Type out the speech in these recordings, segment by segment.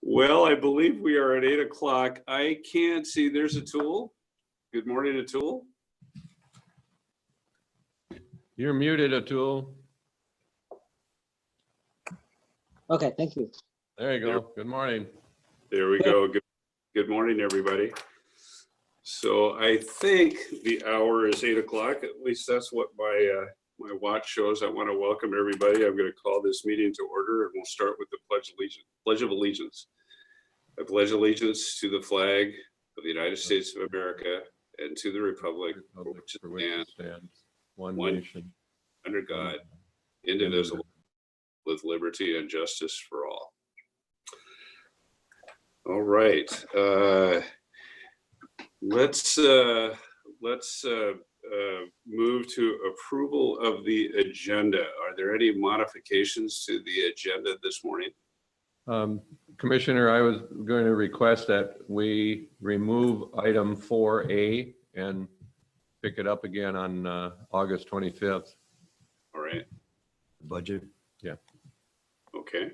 Well, I believe we are at 8 o'clock. I can't see. There's Atul. Good morning, Atul. You're muted, Atul. Okay, thank you. There you go. Good morning. There we go. Good morning, everybody. So I think the hour is 8 o'clock. At least that's what my watch shows. I want to welcome everybody. I'm going to call this meeting to order, and we'll start with the Pledge of Allegiance. I pledge allegiance to the flag of the United States of America and to the republic for which it stands, one nation, under God, indivisible, with liberty and justice for all. All right. Let's move to approval of the agenda. Are there any modifications to the agenda this morning? Commissioner, I was going to request that we remove item 4A and pick it up again on August 25th. All right. Budget. Yeah. Okay.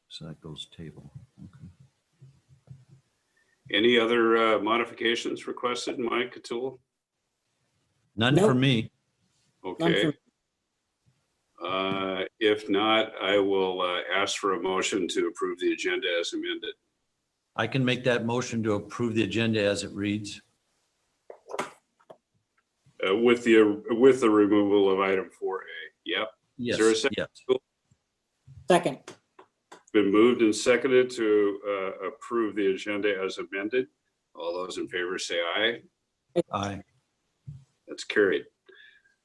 So that goes table. Okay. Any other modifications requested, Mike, Atul? None Nope. for me. Okay. If not, I will ask for a motion to approve the agenda as amended. I can make that motion to approve the agenda as it reads. With the removal of item 4A. Yep. Yes. Is there a second? Yes. Second. Been moved and seconded to approve the agenda as amended. All those in favor say aye. Aye. That's carried.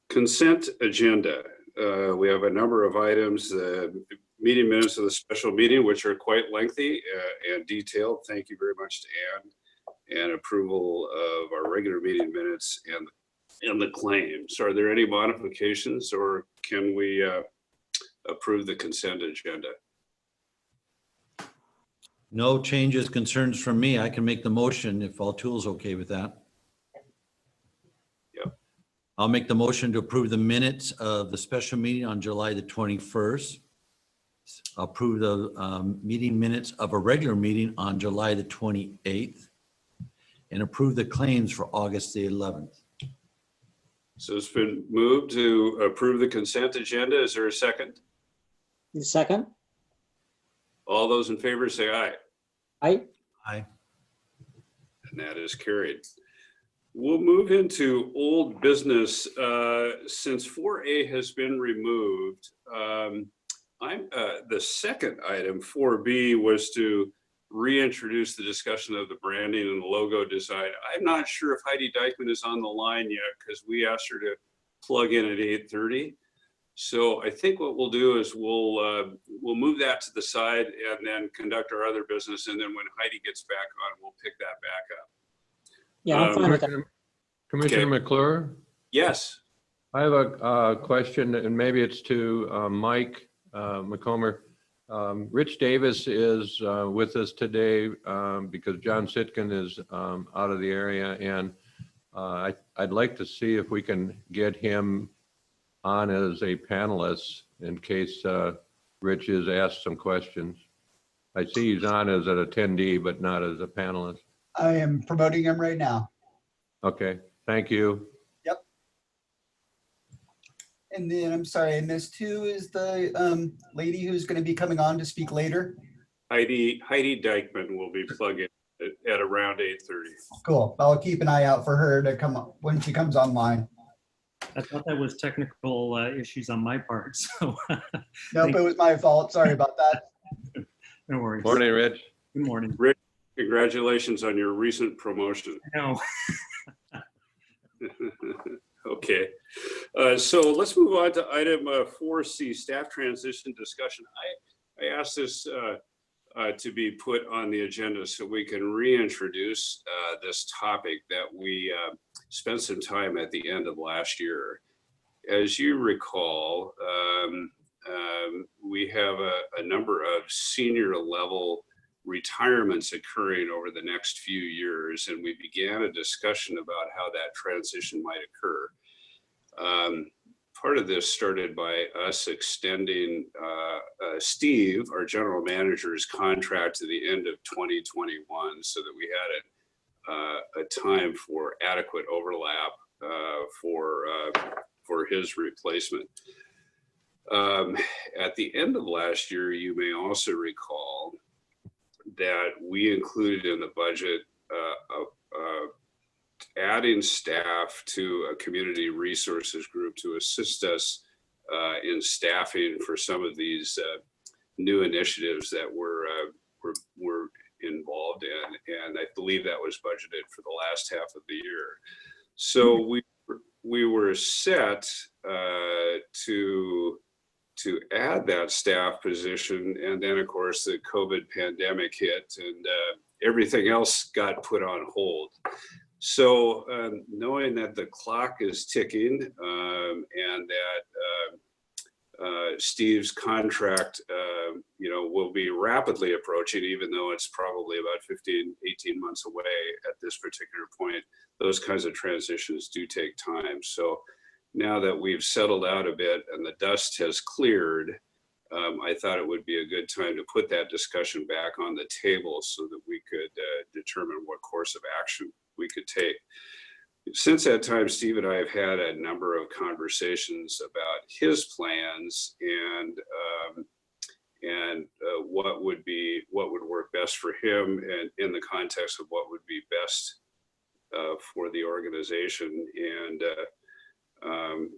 Consent agenda. We have a number of items, meeting minutes of the special meeting, which are quite lengthy and detailed. Thank you very much to Ann. And approval of our regular meeting minutes and the claims. Are there any modifications, or can we approve the consent agenda? No changes, concerns from me. I can make the motion if all tools okay with that. Yep. I'll make the motion to approve the minutes of the special meeting on July the 21st. Approve the meeting minutes of a regular meeting on July the 28th. And approve the claims for August the 11th. So it's been moved to approve the consent agenda. Is there a second? Second. All those in favor say aye. Aye. Aye. And that is carried. We'll move into old business. Since 4A has been removed, the second item, 4B, was to reintroduce the discussion of the branding and logo design. I'm not sure if Heidi Dykman is on the line yet because we asked her to plug in at 8:30. So I think what we'll do is we'll move that to the side and then conduct our other business. And then when Heidi gets back on, we'll pick that back up. Yeah, I'm fine with that. Commissioner McClure? Yes. I have a question, and maybe it's to Mike McComber. Rich Davis is with us today because John Sitkin is out of the area, and I'd like to see if we can get him on as a panelist in case Rich is asked some questions. I see he's on as an attendee, but not as a panelist. I am promoting him right now. Okay, thank you. Yep. And then I'm sorry, I missed who is the lady who's going to be coming on to speak later? Heidi Dykman will be plugging at around 8:30. Cool. I'll keep an eye out for her to come up when she comes online. I thought that was technical issues on my part, so. Nope, it was my fault. Sorry about that. No worries. Morning, Rich. Good morning. Rich, congratulations on your recent promotion. No. Okay, so let's move on to item 4C, staff transition discussion. I asked this to be put on the agenda so we can reintroduce this topic that we spent some time at the end of last year. As you recall, we have a number of senior level retirements occurring over the next few years, and we began a discussion about how that transition might occur. part of this started by us extending Steve, our general manager's contract to the end of 2021 so that we had a time for adequate overlap for his replacement. At the end of last year, you may also recall that we included in the budget adding staff to a community resources group to assist us in staffing for some of these new initiatives that we're involved in, and I believe that was budgeted for the last half of the year. So we were set to add that staff position, and then of course the COVID pandemic hit, and everything else got put on hold. So knowing that the clock is ticking and that Steve's contract, will be rapidly approaching, even though it's probably about 18 months away at this particular point, those kinds of transitions do take time. So now that we've settled out a bit and the dust has cleared, I thought it would be a good time to put that discussion back on the table so that we could determine what course of action we could take. Since that time, Steve and I have had a number of conversations about his plans and what would work best for him, and in the context of what would be best for the organization. And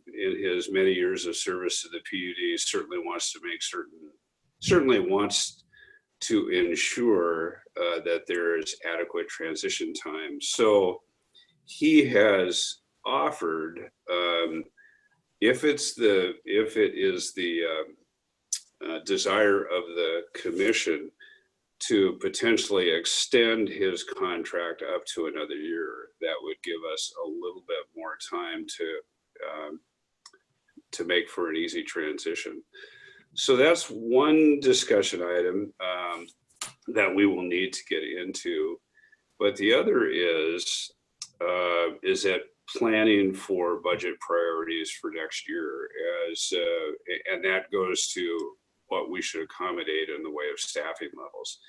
in his many years of service to the PUD, certainly wants to ensure that there is adequate transition time. So he has offered, if it is the desire of the commission, to potentially extend his contract up to another year. That would give us a little bit more time to make for an easy transition. So that's one discussion item that we will need to get into. But the other is that planning for budget priorities for next year, and that goes to what we should accommodate in the way of staffing levels.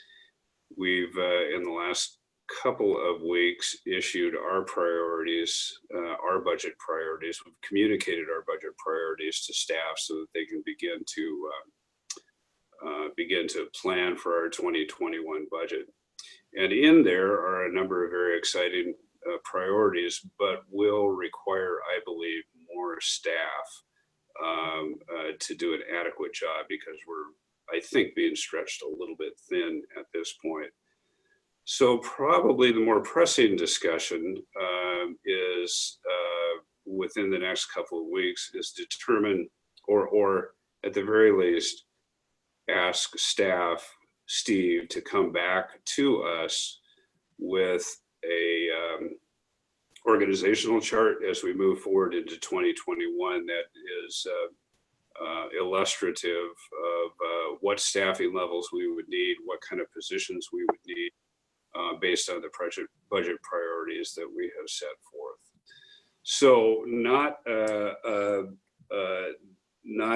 We've in the last couple of weeks issued our priorities, our budget priorities. We've communicated our budget priorities to staff so that they can begin to plan for our 2021 budget. And in there are a number of very exciting priorities, but will require, I believe, more staff to do an adequate job, because we're, I think, being stretched a little bit thin at this point. So probably the more pressing discussion is within the next couple of weeks is determine, or at the very least, ask staff, Steve, to come back to us with a organizational chart as we move forward into 2021 that is illustrative of what staffing levels we would need, what kind of positions we would need based on the budget priorities that we have set forth. So not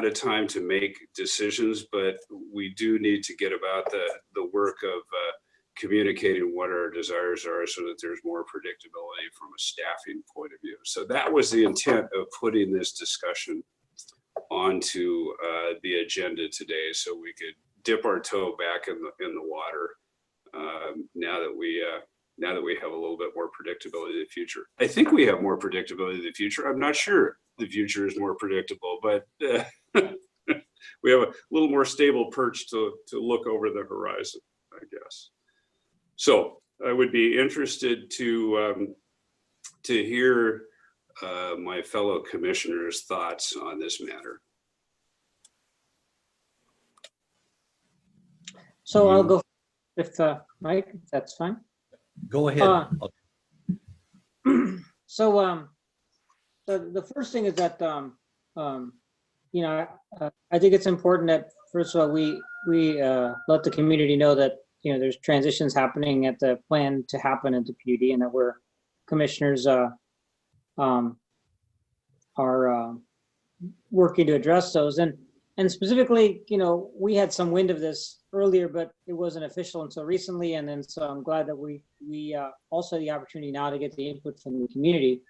a time to make decisions, but we do need to get about the work of communicating what our desires are so that there's more predictability from a staffing point of view. So that was the intent of putting this discussion onto the agenda today, so we could dip our toe back in the water now that we have a little bit more predictability in the future. I think we have more predictability in the future. I'm not sure the future is more predictable, but we have a little more stable perch to look over the horizon, I guess. So I would be interested to hear my fellow commissioners' thoughts on this matter. So I'll go with Mike, if that's fine. Go ahead. So the first thing is that I think it's important that, first of all, we let the community know that there's transitions happening at the plan to happen at the PUD, and that we're commissioners are working to address those. And specifically, we had some wind of this earlier, but it wasn't official until recently. And then so I'm glad that we also had the opportunity now to get the input from the community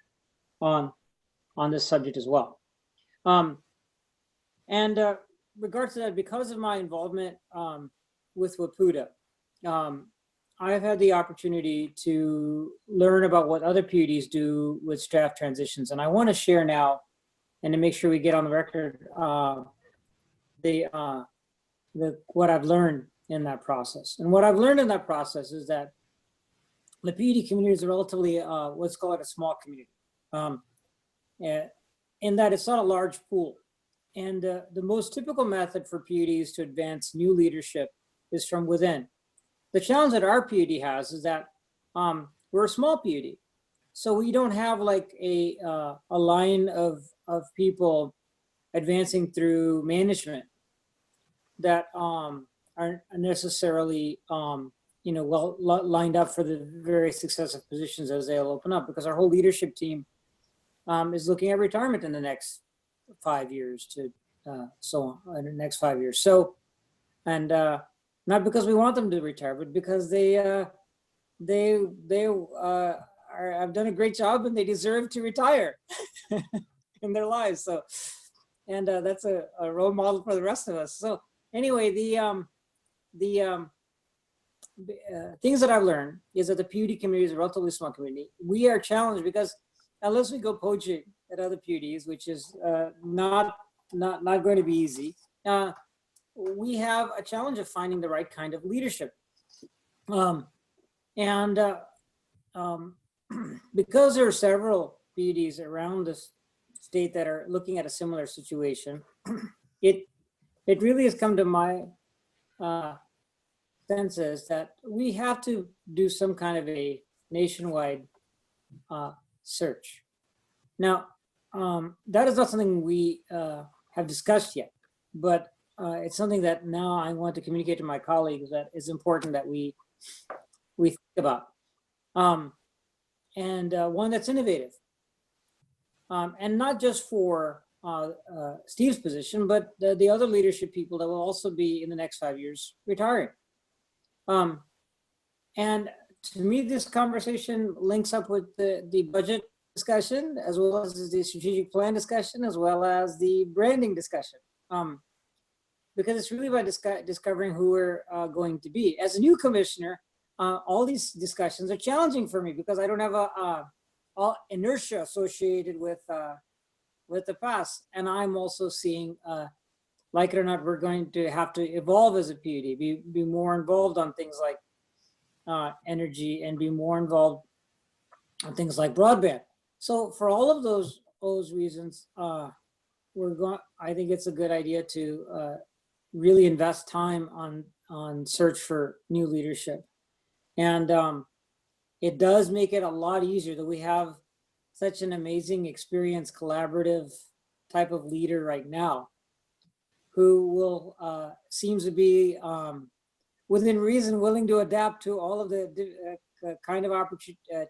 on this subject as well. Regards to that, because of my involvement with WPUDA, I've had the opportunity to learn about what other PUDs do with staff transitions. And I want to share now, and to make sure we get on the record, what I've learned in that process. And what I've learned in that process is that the PUD community is a relatively, let's call it a small community, in that it's not a large pool. And the most typical method for PUDs to advance new leadership is from within. The challenge that our PUD has is that we're a small PUD. So we don't have like a line of people advancing through management that aren't necessarily well lined up for the very successive positions as they'll open up, because our whole leadership team is looking at retirement in the next 5 years to so on in the next 5 years. So, and not because we want them to retire, but because they have done a great job and they deserve to retire in their lives. So, and that's a role model for the rest of us. So anyway, the things that I've learned is that the PUD community is a relatively small community. We are challenged because unless we go poaching at other PUDs, which is not going to be easy, we have a challenge of finding the right kind of leadership. Because there are several PUDs around the state that are looking at a similar situation, it really has come to my senses that we have to do some kind of a nationwide search. Now, that is not something we have discussed yet, but it's something that now I want to communicate to my colleagues that is important that we think about. One that's innovative. And not just for Steve's position, but the other leadership people that will also be in the next 5 years retiring. And to me, this conversation links up with the budget discussion, as well as the strategic plan discussion, as well as the branding discussion. Because it's really about discovering who we're going to be. As a new commissioner, all these discussions are challenging for me because I don't have all inertia associated with the past. And I'm also seeing, like it or not, we're going to have to evolve as a PUD, be more involved on things like energy, and be more involved on things like broadband. So for all of those reasons, I think it's a good idea to really invest time on search for new leadership. And it does make it a lot easier that we have such an amazing, experienced, collaborative type of leader right now, who will seems to be within reason willing to adapt to all of the kind of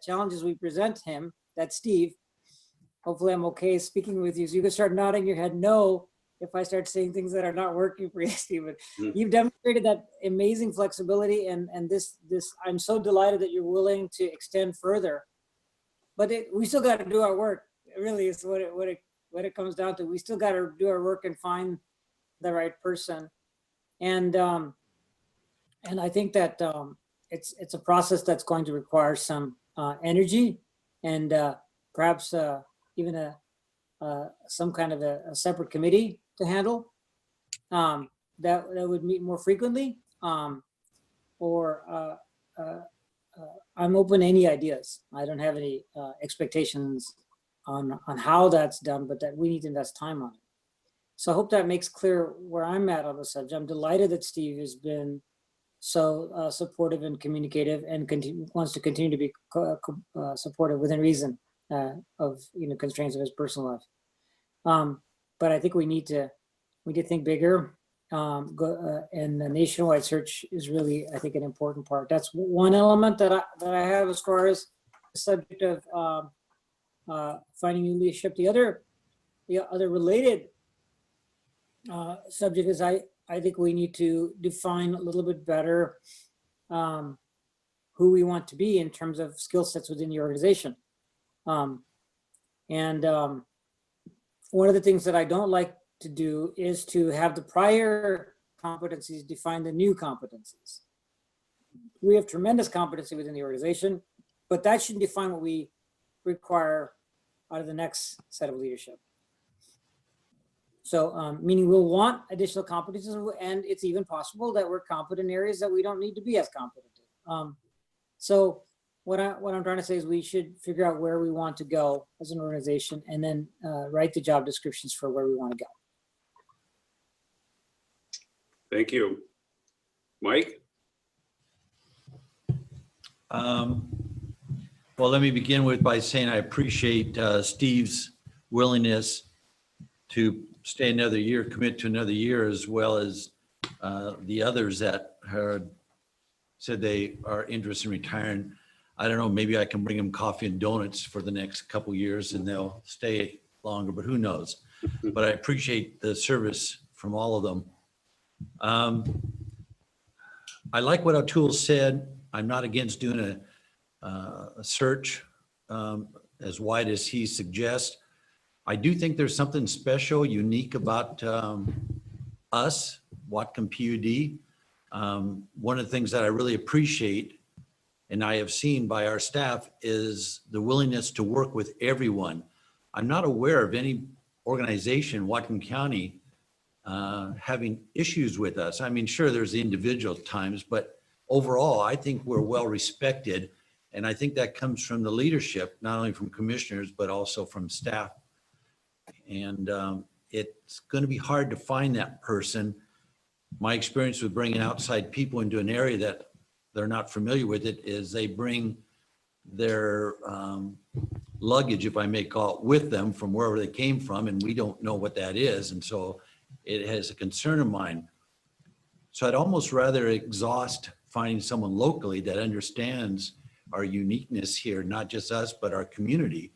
challenges we present him. That's Steve. Hopefully I'm okay speaking with you. So you can start nodding your head no if I start saying things that are not working for you, Steve. But you've demonstrated that amazing flexibility, and this I'm so delighted that you're willing to extend further. But we still got to do our work. It really is what it comes down to. We still got to do our work and find the right person. And I think that it's a process that's going to require some energy, and perhaps even some kind of a separate committee to handle that would meet more frequently. I'm open to any ideas. I don't have any expectations on how that's done, but that we need to invest time on it. So I hope that makes clear where I'm at on the subject. I'm delighted that Steve has been so supportive and communicative, and wants to continue to be supportive within reason of constraints of his personal life. But I think we need to think bigger. And the nationwide search is really, I think, an important part. That's one element that I have as far as the subject of finding new leadership. The other related subject is I think we need to define a little bit better who we want to be in terms of skill sets within the organization. And one of the things that I don't like to do is to have the prior competencies define the new competencies. We have tremendous competency within the organization, but that shouldn't define what we require out of the next set of leadership. So meaning we'll want additional competencies, and it's even possible that we're competent in areas that we don't need to be as competent in. So what I'm trying to say is we should figure out where we want to go as an organization, and then write the job descriptions for where we want to go. Thank you. Mike? Well, let me begin by saying I appreciate Steve's willingness to stay another year, commit to another year, as well as the others that said they are interested in retiring. I don't know, maybe I can bring them coffee and donuts for the next couple years and they'll stay longer, but who knows? But I appreciate the service from all of them. I like what Atul said. I'm not against doing a search as wide as he suggests. I do think there's something special, unique about us, Whatcom PUD. One of the things that I really appreciate and I have seen by our staff is the willingness to work with everyone. I'm not aware of any organization, Whatcom County, having issues with us. I mean, sure, there's the individual times, but overall, I think we're well respected. And I think that comes from the leadership, not only from commissioners, but also from staff. And it's going to be hard to find that person. My experience with bringing outside people into an area that they're not familiar with it is they bring their luggage, if I may call it, with them from wherever they came from, and we don't know what that is. And so it has a concern of mine. So I'd almost rather exhaust finding someone locally that understands our uniqueness here, not just us, but our community.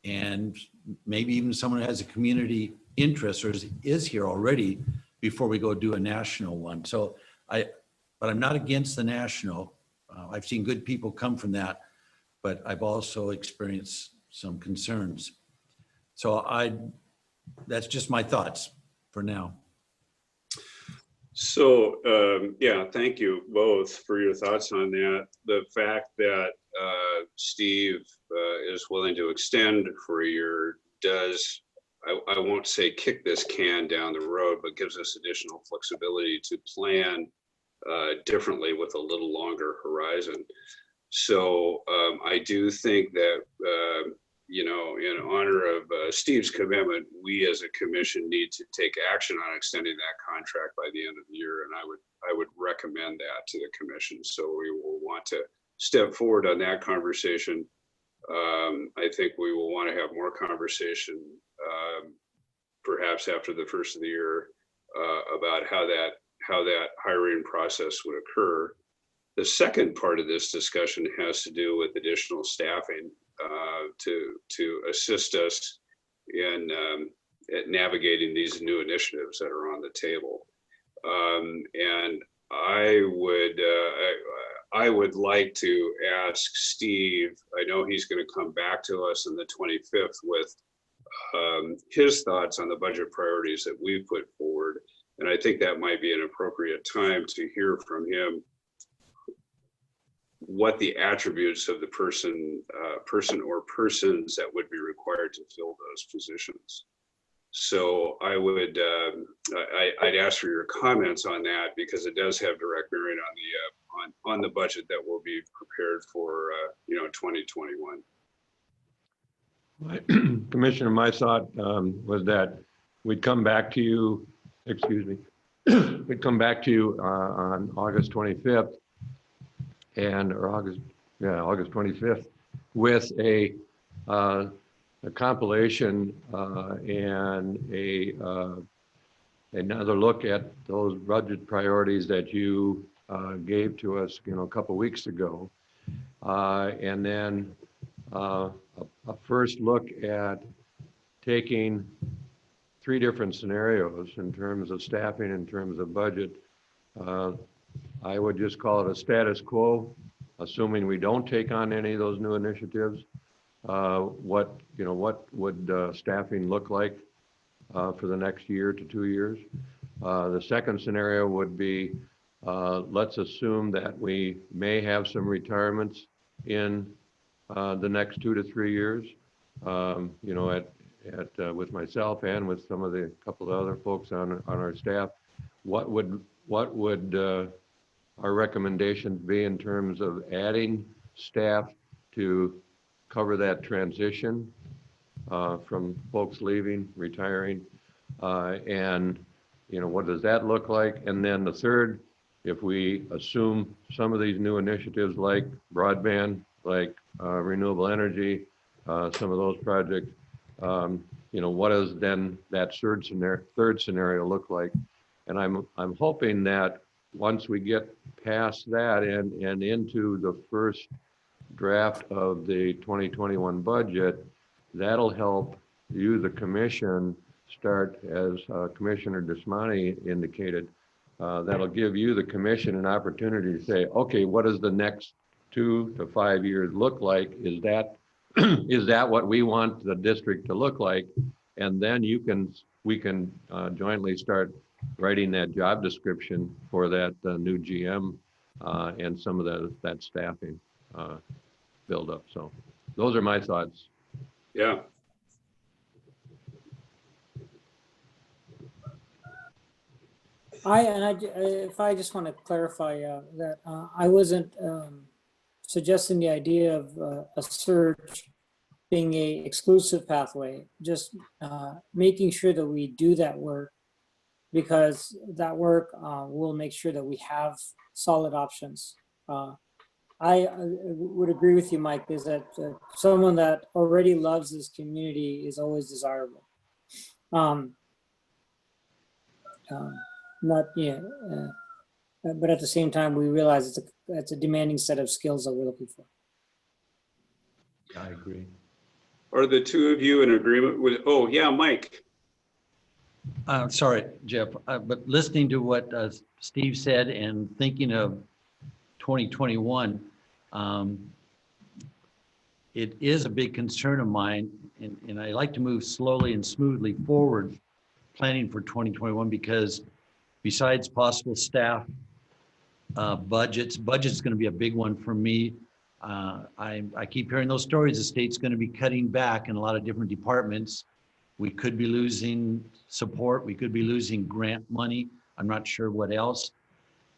And maybe even someone who has a community interest or is here already before we go do a national one. So but I'm not against the national. I've seen good people come from that, but I've also experienced some concerns. So that's just my thoughts for now. So, yeah, thank you both for your thoughts on that. The fact that Steve is willing to extend for a year does, I won't say kick this can down the road, but gives us additional flexibility to plan differently with a little longer horizon. So I do think that, you know, in honor of Steve's commitment, we as a commission need to take action on extending that contract by the end of the year. And I would recommend that to the commission. So we will want to step forward on that conversation. I think we will want to have more conversation, perhaps after the first of the year, about how that hiring process would occur. The second part of this discussion has to do with additional staffing to assist us in at navigating these new initiatives that are on the table. And I would like to ask Steve, I know he's going to come back to us on the 25th with his thoughts on the budget priorities that we've put forward. And I think that might be an appropriate time to hear from him what the attributes of the person or persons that would be required to fill those positions. So I would, I'd ask for your comments on that, because it does have direct bearing on the budget that will be prepared for 2021. Commissioner, my thought was that we'd come back to you, we'd come back to you on August 25th or August 25th with a compilation and another look at those budget priorities that you gave to us, a couple weeks ago, and then a first look at taking three different scenarios in terms of staffing, in terms of budget. I would just call it a status quo, assuming we don't take on any of those new initiatives. What would staffing look like for the next year to 2 years? The second scenario would be, let's assume that we may have some retirements in the next 2 to 3 years. With myself and with some of the couple of other folks on our staff, what would our recommendations be in terms of adding staff to cover that transition from folks leaving, retiring, and what does that look like? And then the third, if we assume some of these new initiatives like broadband, like renewable energy, some of those projects, what does then that third scenario look like? And I'm hoping that once we get past that and into the first draft of the 2021 budget, that'll help you, the commission, start, as Commissioner Desmani indicated, that'll give you, the commission, an opportunity to say, okay, what does the next 2 to 5 years look like? Is that what we want the district to look like? And then we can jointly start writing that job description for that new GM and some of that staffing build up. So those are my thoughts. Yeah. If I just want to clarify that I wasn't suggesting the idea of a search being a exclusive pathway, just making sure that we do that work, because that work will make sure that we have solid options. I would agree with you, Mike, is that someone that already loves this community is always desirable. But at the same time, we realize it's a demanding set of skills that we're looking for. I agree. Are the two of you in agreement with, oh yeah, Mike? Sorry, Jeff, but listening to what Steve said and thinking of 2021, it is a big concern of mine, and I like to move slowly and smoothly forward planning for 2021, because besides possible staff budget's going to be a big one for me. I keep hearing those stories. The state's going to be cutting back in a lot of different departments. We could be losing support. We could be losing grant money. I'm not sure what else.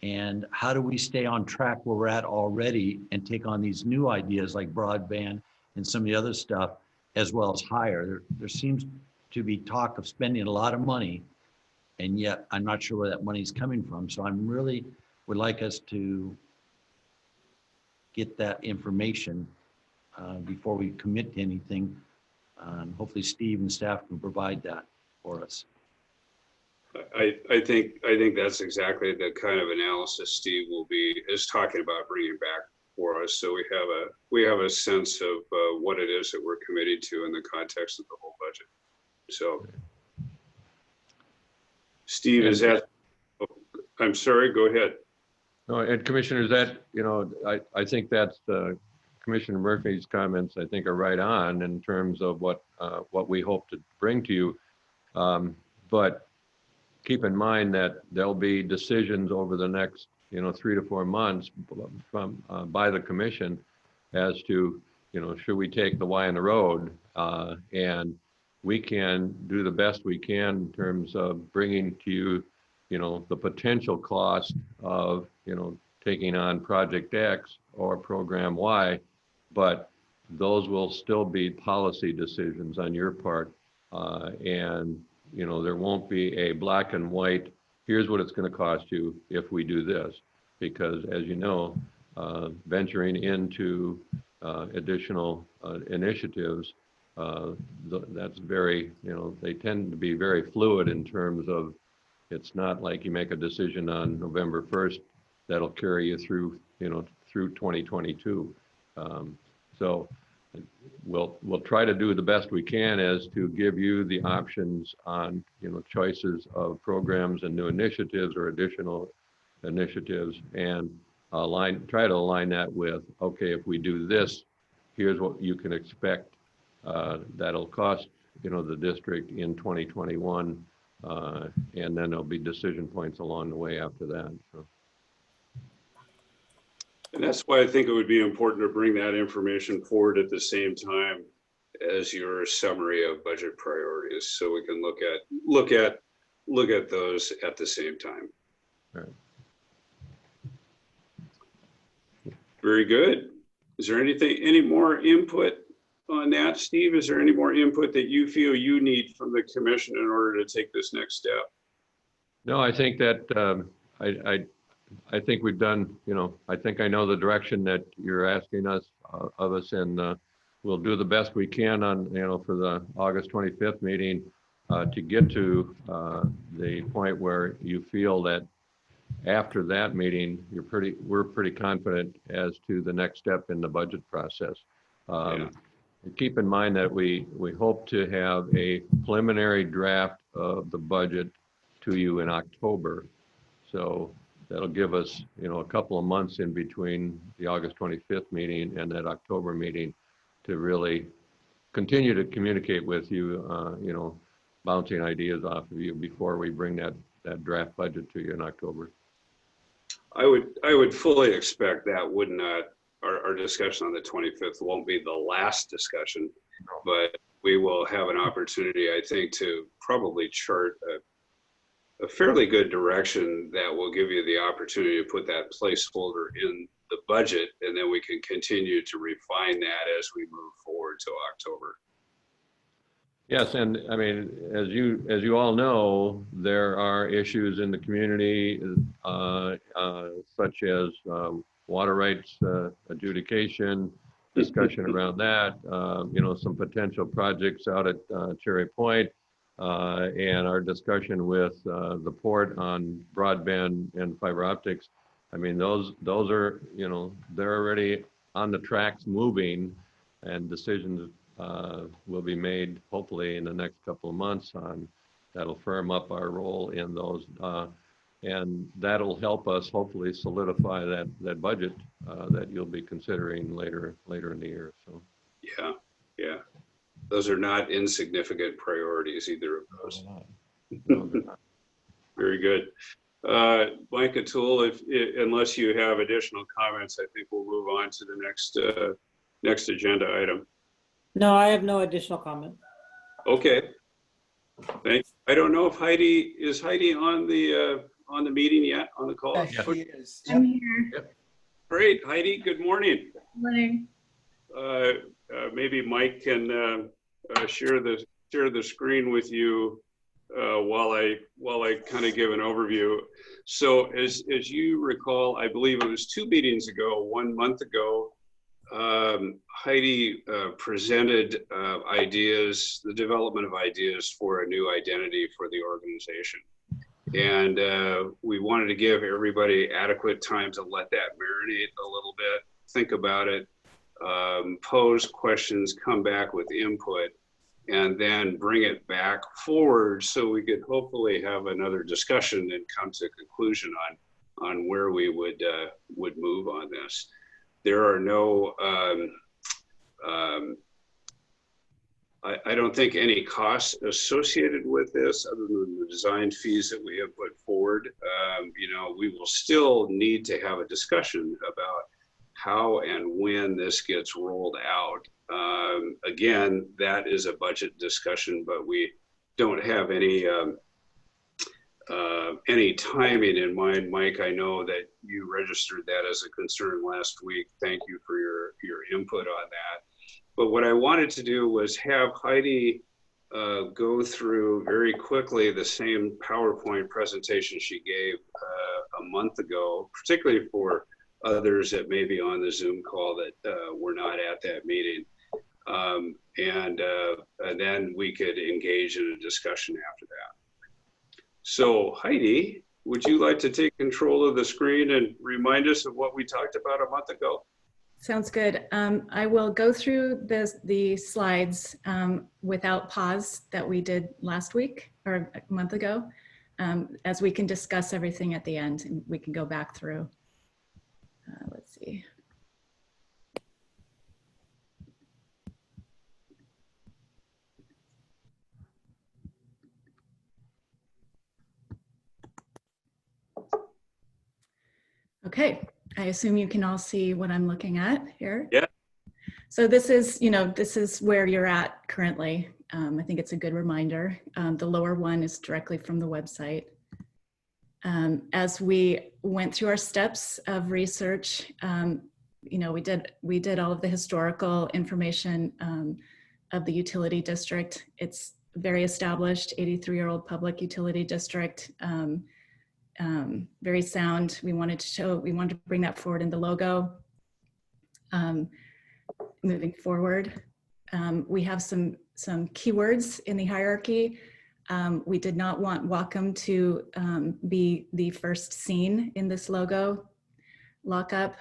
And how do we stay on track where we're at already and take on these new ideas like broadband and some of the other stuff, as well as hire? There seems to be talk of spending a lot of money, and yet I'm not sure where that money is coming from. So I'm really would like us to get that information before we commit to anything. Hopefully Steve and staff can provide that for us. I think that's exactly the kind of analysis Steve is talking about bringing back for us. So we have a sense of what it is that we're committed to in the context of the whole budget. So Steve, is that, oh, I'm sorry, go ahead. No, and Commissioners, that, I think that's Commissioner Murphy's comments, I think, are right on in terms of what we hope to bring to you. But keep in mind that there'll be decisions over the next, 3 to 4 months by the commission as to, should we take the Y in the road? And we can do the best we can in terms of bringing to you, the potential cost of, taking on Project X or Program Y, but those will still be policy decisions on your part. And, there won't be a black and white, here's what it's going to cost you if we do this. Because as you know, venturing into additional initiatives, that's very, they tend to be very fluid in terms of, it's not like you make a decision on November 1st that'll carry you through, through 2022. So we'll try to do the best we can as to give you the options on, choices of programs and new initiatives or additional initiatives, and try to align that with, okay, if we do this, here's what you can expect that'll cost, the district in 2021, and then there'll be decision points along the way after that. So. And that's why I think it would be important to bring that information forward at the same time as your summary of budget priorities, so we can look at those at the same time. Right. Very good. Is there any more input on that, Steve? Is there any more input that you feel you need from the commission in order to take this next step? No, I think that I think we've done, I think I know the direction that you're asking us of us, and we'll do the best we can on, for the August 25th meeting to get to the point where you feel that after that meeting, we're pretty confident as to the next step in the budget process. Yeah. Keep in mind that we hope to have a preliminary draft of the budget to you in October. So that'll give us, a couple of months in between the August 25th meeting and that October meeting to really continue to communicate with you, bouncing ideas off of you before we bring that draft budget to you in October. I would fully expect that would not, our discussion on the 25th won't be the last discussion, but we will have an opportunity, I think, to probably chart a fairly good direction that will give you the opportunity to put that placeholder in the budget, and then we can continue to refine that as we move forward to October. Yes, and I mean, as you all know, there are issues in the community, such as water rights adjudication, discussion around that, some potential projects out at Cherry Point, and our discussion with the port on broadband and fiber optics. I mean, those are, they're already on the tracks moving, and decisions will be made hopefully in the next couple of months on that'll firm up our role in those, and that'll help us hopefully solidify that budget that you'll be considering later in the year. So yeah, those are not insignificant priorities, either of those. No, they're not. Very good. Mike Atul, unless you have additional comments, I think we'll move on to the next agenda item. No, I have no additional comment. Okay. Thanks. I don't know if is Heidi on the meeting yet, on the call? Yeah, she is. I'm Yep. here. Great, Heidi, good morning. Morning. Maybe Mike can share the screen with you while I kind of give an overview. So as you recall, I believe it was 2 meetings ago, 1 month ago, Heidi presented the development of ideas for a new identity for the organization. And we wanted to give everybody adequate time to let that marinate a little bit, think about it, pose questions, come back with input, and then bring it back forward so we could hopefully have another discussion and come to a conclusion on where we would move on this. There are no, I don't think any costs associated with this other than the design fees that we have put forward. We will still need to have a discussion about how and when this gets rolled out. Again, that is a budget discussion, but we don't have any timing in mind. Mike, I know that you registered that as a concern last week. Thank you for your input on that. But what I wanted to do was have Heidi go through very quickly the same PowerPoint presentation she gave a month ago, particularly for others that may be on the Zoom call that were not at that meeting. And then we could engage in a discussion after that. So Heidi, would you like to take control of the screen and remind us of what we talked about a month ago? Sounds good. I will go through the slides without pause that we did last week or a month ago, as we can discuss everything at the end and we can go back through. Let's see. Okay, I assume you can all see what I'm looking at here. Yeah. So this is, this is where you're at currently. I think it's a good reminder. The lower one is directly from the website. As we went through our steps of research, we did all of the historical information of the utility district. It's very established, 83-year-old public utility district. Very sound. We wanted to bring that forward in the logo. Moving forward, we have some keywords in the hierarchy. We did not want Whatcom to be the first seen in this logo. Lockup,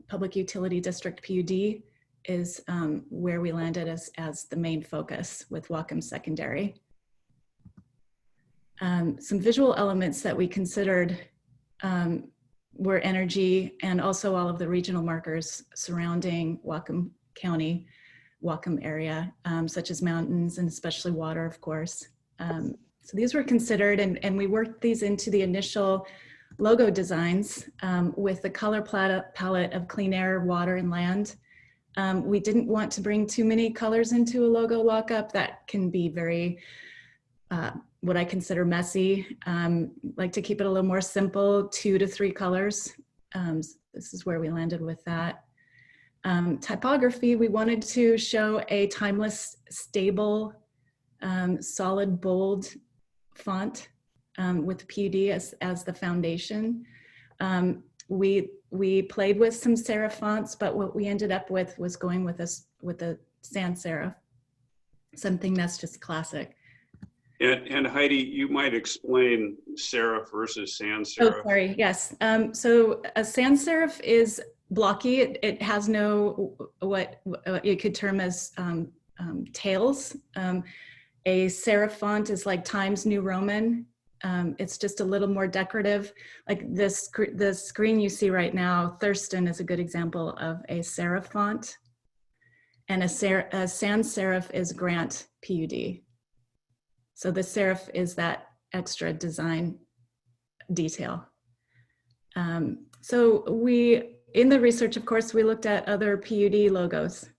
Public Utility District PUD is where we landed as the main focus with Whatcom secondary. Some visual elements that we considered were energy and also all of the regional markers surrounding Whatcom County, Whatcom area, such as mountains and especially water, of course. So these were considered and we worked these into the initial logo designs with the color palette of clean air, water, and land. We didn't want to bring too many colors into a logo lockup. That can be very what I consider messy. Like to keep it a little more simple, 2 to 3 colors. This is where we landed with that. Typography, we wanted to show a timeless, stable, solid, bold font with PUD as the foundation. We played with some serif fonts, but what we ended up with was going with a sans serif, something that's just classic. And Heidi, you might explain serif versus sans serif. Oh, sorry. Yes. So a sans serif is blocky. It has no what you could term as tails. A serif font is like Times New Roman. It's just a little more decorative. Like the screen you see right now, Thurston is a good example of a serif font. And a sans serif is Grant PUD. So the serif is that extra design detail. So in the research, of course, we looked at other PUD logos.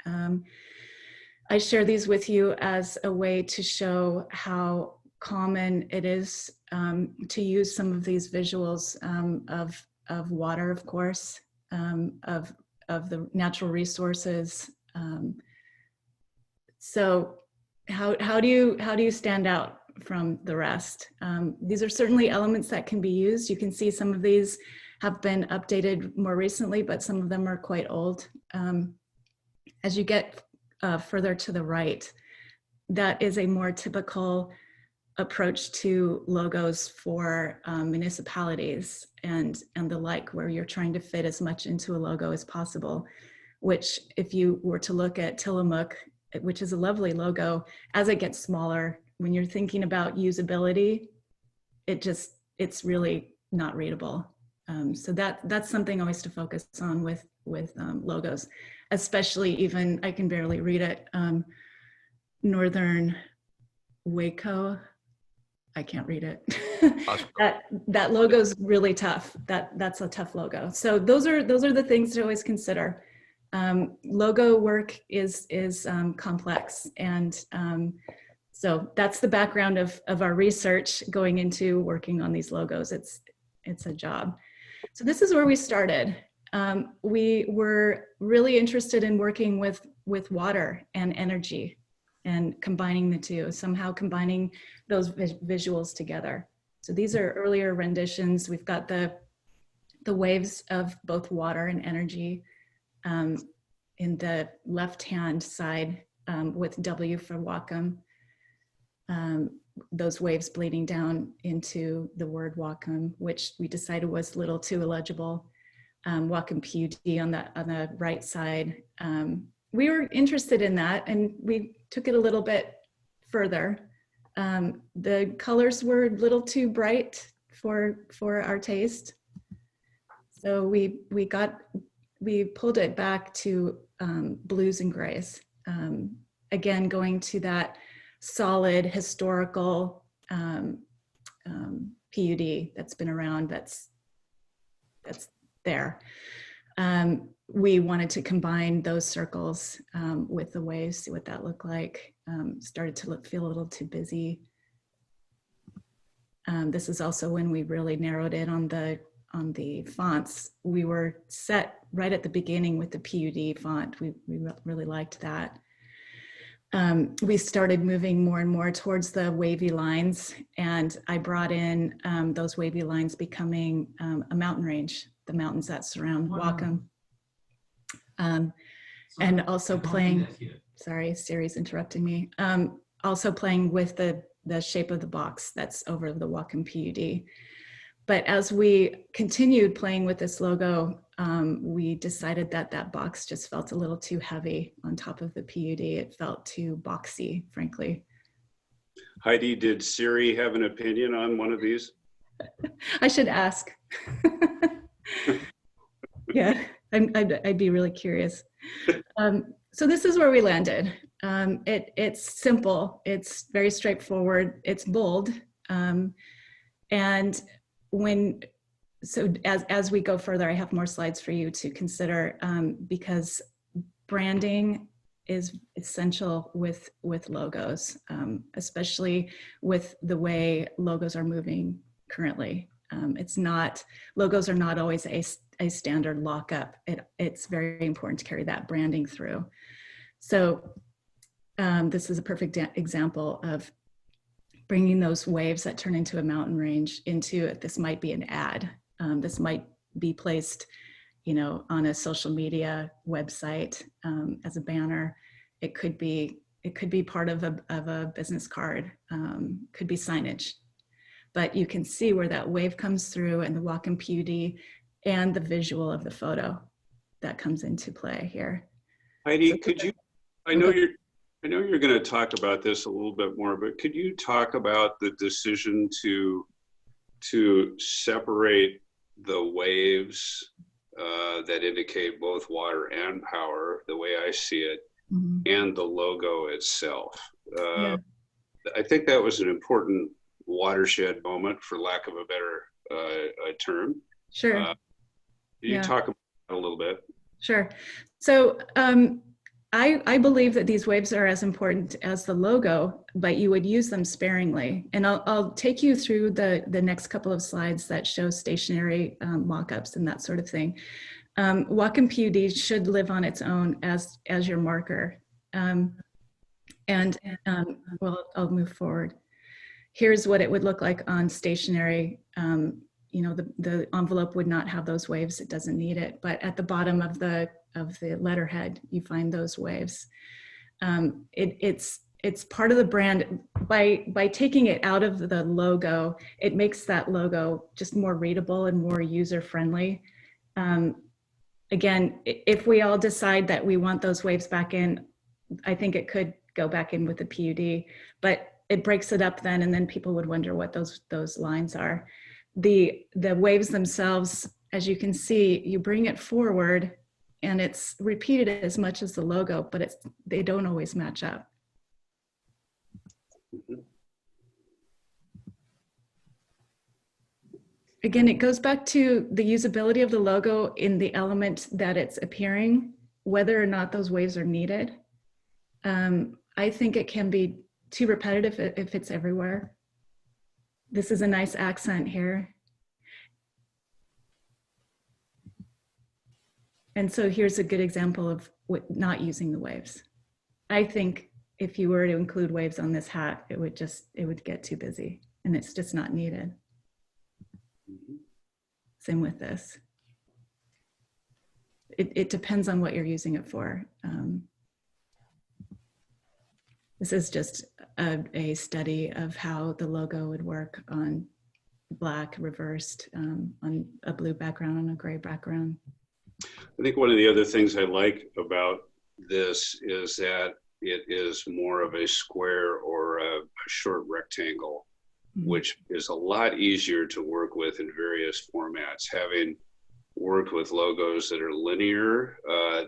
I share these with you as a way to show how common it is to use some of these visuals of water, of course, of the natural resources. So how do you stand out from the rest? These are certainly elements that can be used. You can see some of these have been updated more recently, but some of them are quite old. As you get further to the right, that is a more typical approach to logos for municipalities and the like, where you're trying to fit as much into a logo as possible, which if you were to look at Tillamook, which is a lovely logo, as it gets smaller, when you're thinking about usability, it's really not readable. So that's something always to focus on with logos, especially even, I can barely read it, Northern Waco. I can't read it. that logo is really tough. That's a tough logo. So those are the things to always consider. Logo work is complex, and so that's the background of our research going into working on these logos. It's a job. So this is where we started. We were really interested in working with water and energy and combining the two, somehow combining those visuals together. So these are earlier renditions. We've got the waves of both water and energy in the left-hand side with W for Whatcom. Those waves bleeding down into the word Whatcom, which we decided was a little too illegible. Whatcom PUD on the right side. We were interested in that, and we took it a little bit further. The colors were a little too bright for our taste, so we pulled it back to blues and grays. Again, going to that solid historical PUD that's been around, that's there. We wanted to combine those circles with the waves, see what that looked like. Started to feel a little too busy. This is also when we really narrowed in on the fonts. We were set right at the beginning with the PUD font. We really liked that. We started moving more and more towards the wavy lines, and I brought in those wavy lines becoming a mountain range, the mountains that surround Whatcom. And also playing, sorry, Siri's interrupting me. Also playing with the shape of the box that's over the Whatcom PUD. But as we continued playing with this logo, we decided that that box just felt a little too heavy on top of the PUD. It felt too boxy, frankly. Heidi, did Siri have an opinion on one of these? I should ask. Yeah, I'd be really curious. So this is where we landed. It's simple, it's very straightforward, it's bold. And as we go further, I have more slides for you to consider, because branding is essential with logos, especially with the way logos are moving currently. Logos are not always a standard lockup. It's very important to carry that branding through. So this is a perfect example of bringing those waves that turn into a mountain range into, this might be an ad. This might be placed, on a social media website as a banner. It could be part of a business card, could be signage. But you can see where that wave comes through and the Whatcom PUD and the visual of the photo that comes into play here. Heidi, could you, I know you're going to talk about this a little bit more, but could you talk about the decision to separate the waves that indicate both water and power, the way I see it, Mm-hmm. and the logo itself? Yeah. I think that was an important watershed moment, for lack of a better term. Sure. Can you talk about that a little bit? Sure. So I believe that these waves are as important as the logo, but you would use them sparingly. And I'll take you through the next couple of slides that show stationary mock-ups and that sort of thing. Whatcom PUD should live on its own as your marker. Well, I'll move forward. Here's what it would look like on stationary. The envelope would not have those waves. It doesn't need it. But at the bottom of the letterhead, you find those waves. It's part of the brand. By taking it out of the logo, it makes that logo just more readable and more user-friendly. Again, if we all decide that we want those waves back in, I think it could go back in with the PUD, but it breaks it up then, and then people would wonder what those lines are. The waves themselves, as you can see, you bring it forward and it's repeated as much as the logo, but they don't always match up. Again, it goes back to the usability of the logo in the element that it's appearing, whether or not those waves are needed. I think it can be too repetitive if it's everywhere. This is a nice accent here. And so here's a good example of not using the waves. I think if you were to include waves on this hat, it would get too busy, and it's just not needed. Same with this. It depends on what you're using it for. This is just a study of how the logo would work on black reversed on a blue background on a gray background. I think one of the other things I like about this is that it is more of a square or a short rectangle, which is a lot easier to work with in various formats. Having worked with logos that are linear,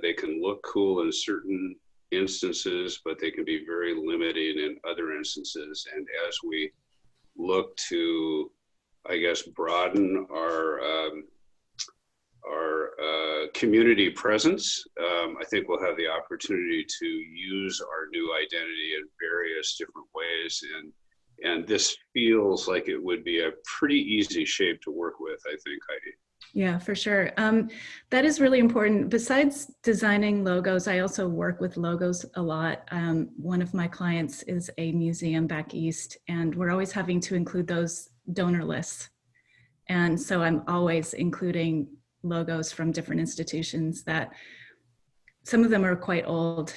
they can look cool in certain instances, but they can be very limiting in other instances. And as we look to, I guess, broaden our community presence, I think we'll have the opportunity to use our new identity in various different ways. And this feels like it would be a pretty easy shape to work with, I think, Heidi. Yeah, for sure. That is really important. Besides designing logos, I also work with logos a lot. One of my clients is a museum back east, and we're always having to include those donor lists. And so I'm always including logos from different institutions that some of them are quite old,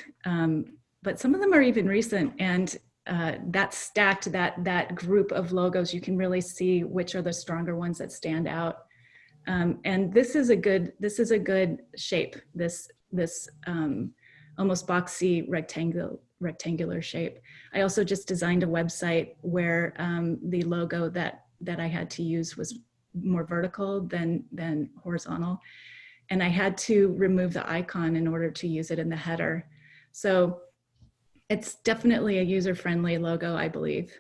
but some of them are even recent. And that stacked, that group of logos, you can really see which are the stronger ones that stand out. And this is a good shape, this almost boxy rectangular shape. I also just designed a website where the logo that I had to use was more vertical than horizontal. And I had to remove the icon in order to use it in the header. So it's definitely a user-friendly logo, I believe.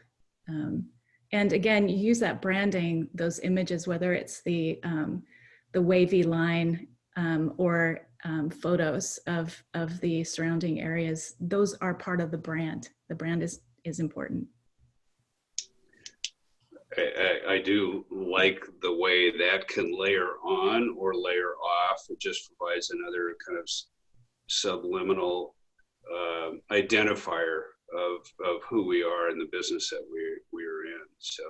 And again, you use that branding, those images, whether it's the wavy line or photos of the surrounding areas, those are part of the brand. The brand is important. I do like the way that can layer on or layer off. It just provides another kind of subliminal identifier of who we are in the business that we're in. So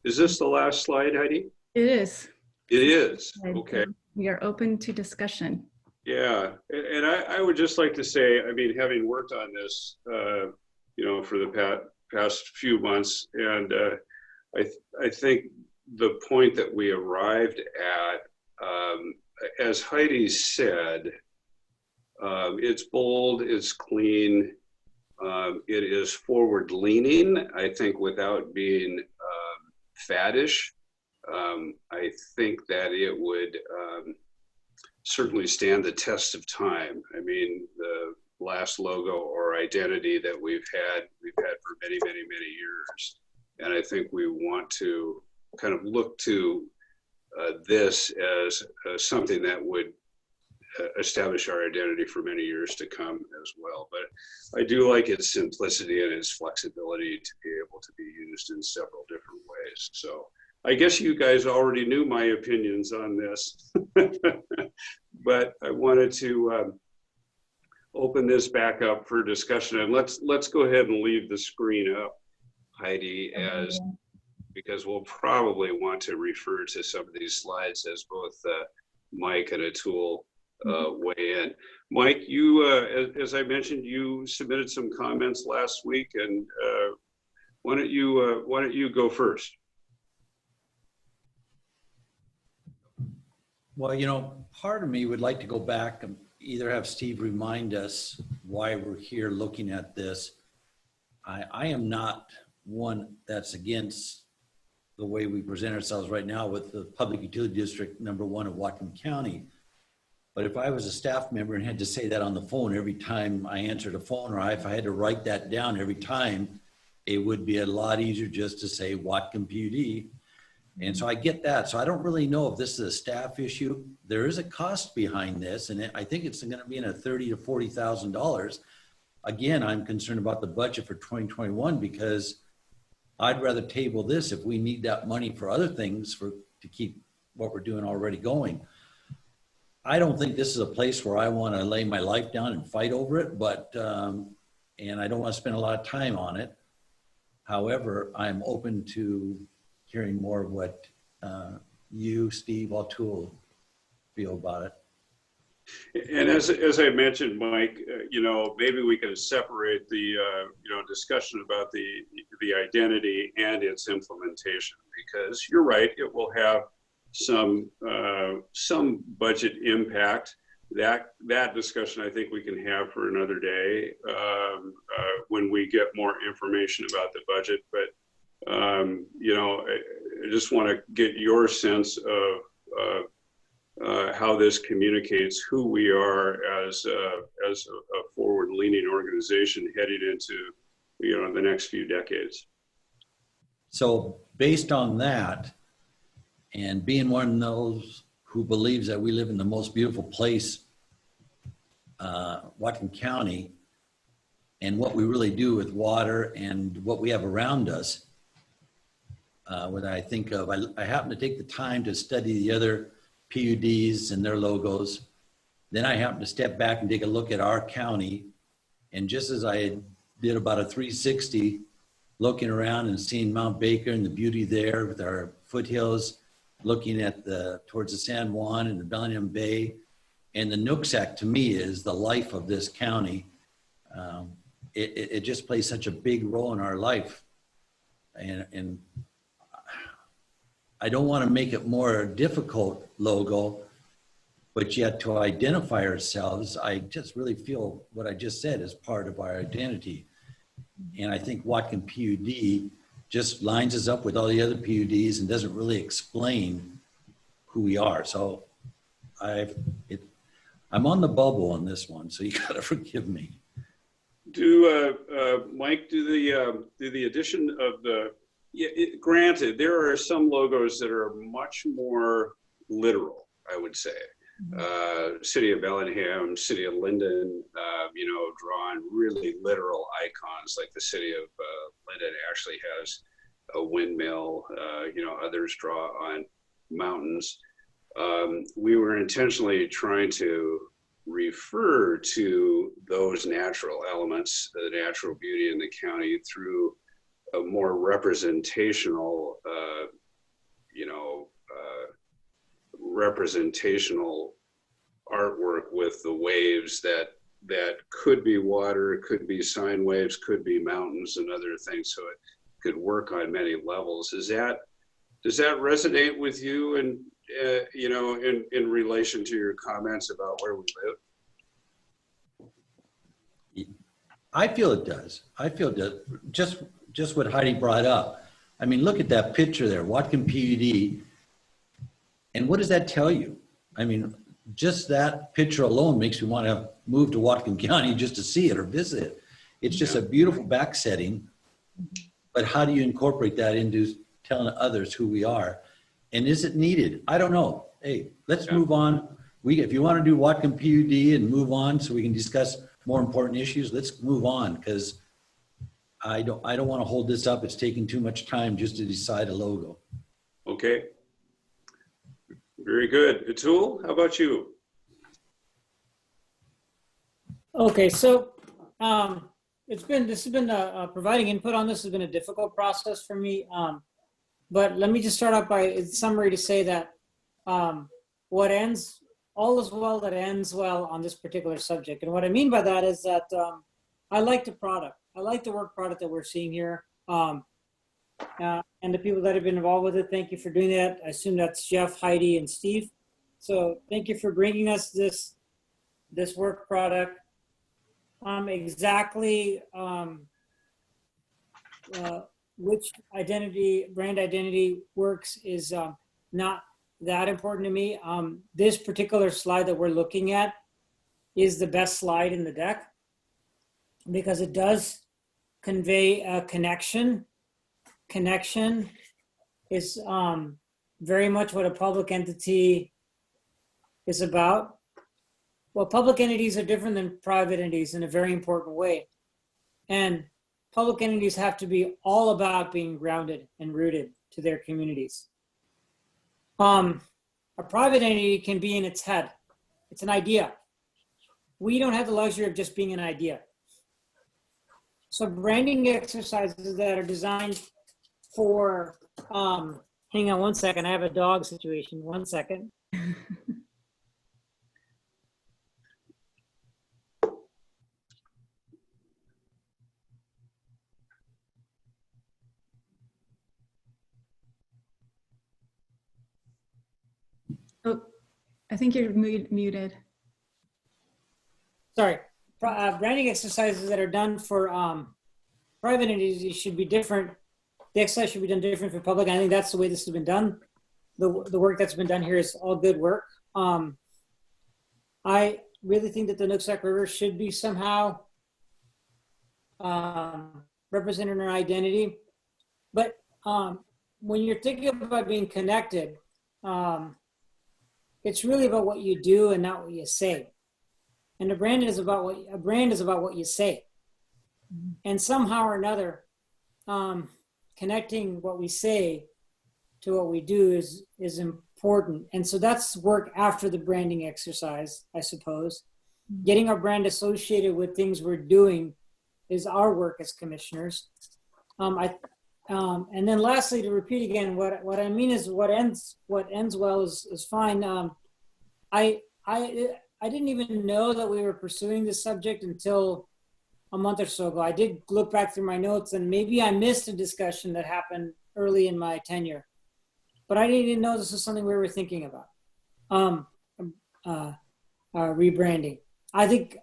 is this the last slide, Heidi? It is. It is. Okay. We are open to discussion. Yeah. And I would just like to say, I mean, having worked on this, for the past few months, and I think the point that we arrived at, as Heidi said, it's bold, it's clean, it is forward leaning, I think, without being faddish. I think that it would certainly stand the test of time. I mean, the last logo or identity that we've had for many, many, many years. And I think we want to kind of look to this as something that would establish our identity for many years to come as well. But I do like its simplicity and its flexibility to be able to be used in several different ways. So I guess you guys already knew my opinions on this, but I wanted to open this back up for discussion. And let's go ahead and leave the screen up, Heidi, because we'll probably want to refer to some of these slides as both Mike and Atul weigh in. Mike, you, as I mentioned, you submitted some comments last week, and why don't you go first? Well, part of me would like to go back and either have Steve remind us why we're here looking at this. I am not one that's against the way we present ourselves right now with the Public Utility District #1 of Whatcom County. But if I was a staff member and had to say that on the phone every time I answered a phone, or if I had to write that down every time, it would be a lot easier just to say Whatcom PUD. And so I get that. So I don't really know if this is a staff issue. There is a cost behind this, and I think it's going to be in a $30,000 to $40,000. Again, I'm concerned about the budget for 2021 because I'd rather table this if we need that money for other things to keep what we're doing already going. I don't think this is a place where I want to lay my life down and fight over it, but and I don't want to spend a lot of time on it. However, I'm open to hearing more of what you, Steve, Atul feel about it. And as I mentioned, Mike, maybe we can separate the, discussion about the identity and its implementation, because you're right, it will have some budget impact. That discussion, I think we can have for another day when we get more information about the budget. But, I just want to get your sense of how this communicates who we are as a forward-leaning organization heading into, the next few decades. So based on that, and being one of those who believes that we live in the most beautiful place, Whatcom County, and what we really do with water and what we have around us, when I think of, I happen to take the time to study the other PUDs and their logos. Then I happen to step back and take a look at our county. And just as I did about a 360, looking around and seeing Mount Baker and the beauty there with our foothills, looking at towards the San Juan and the Bellingham Bay, and the Nooksack to me is the life of this county. It just plays such a big role in our life. And I don't want to make it more difficult logo, but yet to identify ourselves, I just really feel what I just said is part of our identity. And I think Whatcom PUD just lines us up with all the other PUDs and doesn't really explain who we are. So I'm on the bubble on this one, so you gotta forgive me. Mike, do the addition of granted, there are some logos that are much more literal, I would say. City of Bellingham, City of Linden, drawn really literal icons, like the City of Linden actually has a windmill, others draw on mountains. We were intentionally trying to refer to those natural elements, the natural beauty in the county, through a more representational, representational artwork with the waves that could be water, could be sine waves, could be mountains and other things. So it could work on many levels. Does that resonate with you, and in relation to your comments about where we live? I feel it does. I feel that just what Heidi brought up. I mean, look at that picture there, Whatcom PUD. And what does that tell you? I mean, just that picture alone makes me want to move to Whatcom County just to see it or visit it. It's just a beautiful back setting. But how do you incorporate that into telling others who we are? And is it needed? I don't know. Hey, let's move on. If you want to do Whatcom PUD and move on so we can discuss more important issues, let's move on, because I don't want to hold this up. It's taking too much time just to decide a logo. Okay. Very good. Atul, how about you? Okay, so this has been providing input on this has been a difficult process for me. But let me just start out by in summary to say that all is well that ends well on this particular subject. And what I mean by that is that I like the product. I like the work product that we're seeing here. And the people that have been involved with it, thank you for doing that. I assume that's Jeff, Heidi, and Steve. So thank you for bringing us this work product. Exactly which brand identity works is not that important to me. This particular slide that we're looking at is the best slide in the deck because it does convey a connection. Connection is very much what a public entity is about. Well, public entities are different than private entities in a very important way. And public entities have to be all about being grounded and rooted to their communities. A private entity can be in its head. It's an idea. We don't have the luxury of just being an idea. So branding exercises that are designed for, hang on one second, I have a dog situation, one second. Oh, I think you're muted. Sorry, branding exercises that are done for private entities should be different. The exercise should be done different for public. I think that's the way this has been done. The work that's been done here is all good work. I really think that the Nooksack River should be somehow representing our identity. But when you're thinking about being connected, it's really about what you do and not what you say. And a brand is about what you say. And somehow or another, connecting what we say to what we do is important. And so that's work after the branding exercise, I suppose. Getting our brand associated with things we're doing is our work as commissioners. And then lastly, to repeat again, what I mean is what ends well is fine. I didn't even know that we were pursuing this subject until a month or so ago. I did look back through my notes, and maybe I missed a discussion that happened early in my tenure, but I didn't even know this was something we were thinking about. Rebranding. I think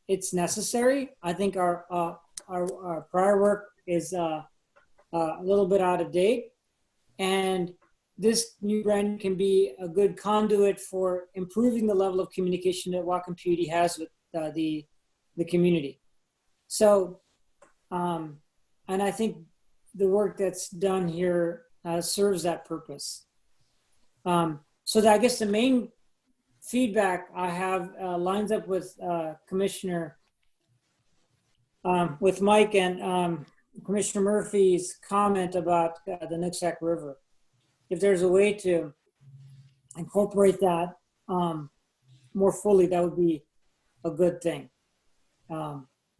it's necessary. I think our prior work is a little bit out of date, and this new brand can be a good conduit for improving the level of communication that Whatcom PUD has with the community. So, and I think the work that's done here serves that purpose. So that I guess the main feedback I have lines up with with Mike and Commissioner Murphy's comment about the Nooksack River. If there's a way to incorporate that more fully, that would be a good thing.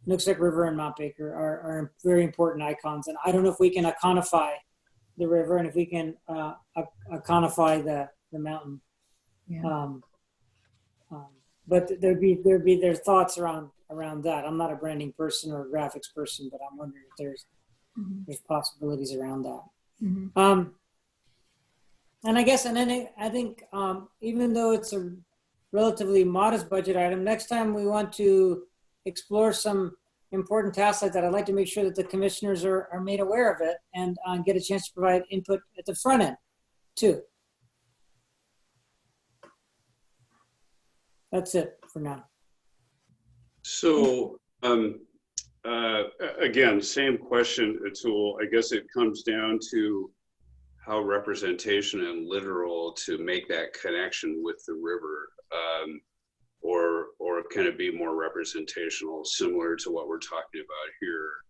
Nooksack River and Mount Baker are very important icons, and I don't know if we can iconify the river and if we can iconify the mountain. Yeah. But there's thoughts around that. I'm not a branding person or a graphics person, but I'm wondering if there's possibilities around that. Mm-hmm. And I think even though it's a relatively modest budget item, next time we want to explore some important tasks like that, I'd like to make sure that the commissioners are made aware of it and get a chance to provide input at the front end too. That's it for now. So again, same question, Atul. I guess it comes down to how representation and literal to make that connection with the river, or can it be more representational, similar to what we're talking about here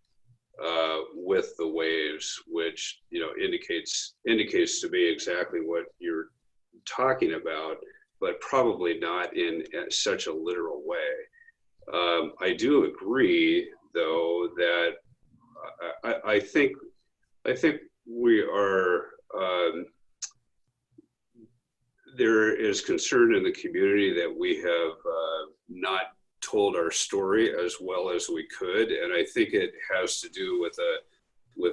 with the waves, which indicates to me exactly what you're talking about, but probably not in such a literal way. I do agree, though, that I think we are. There is concern in the community that we have not told our story as well as we could, and I think it has to do with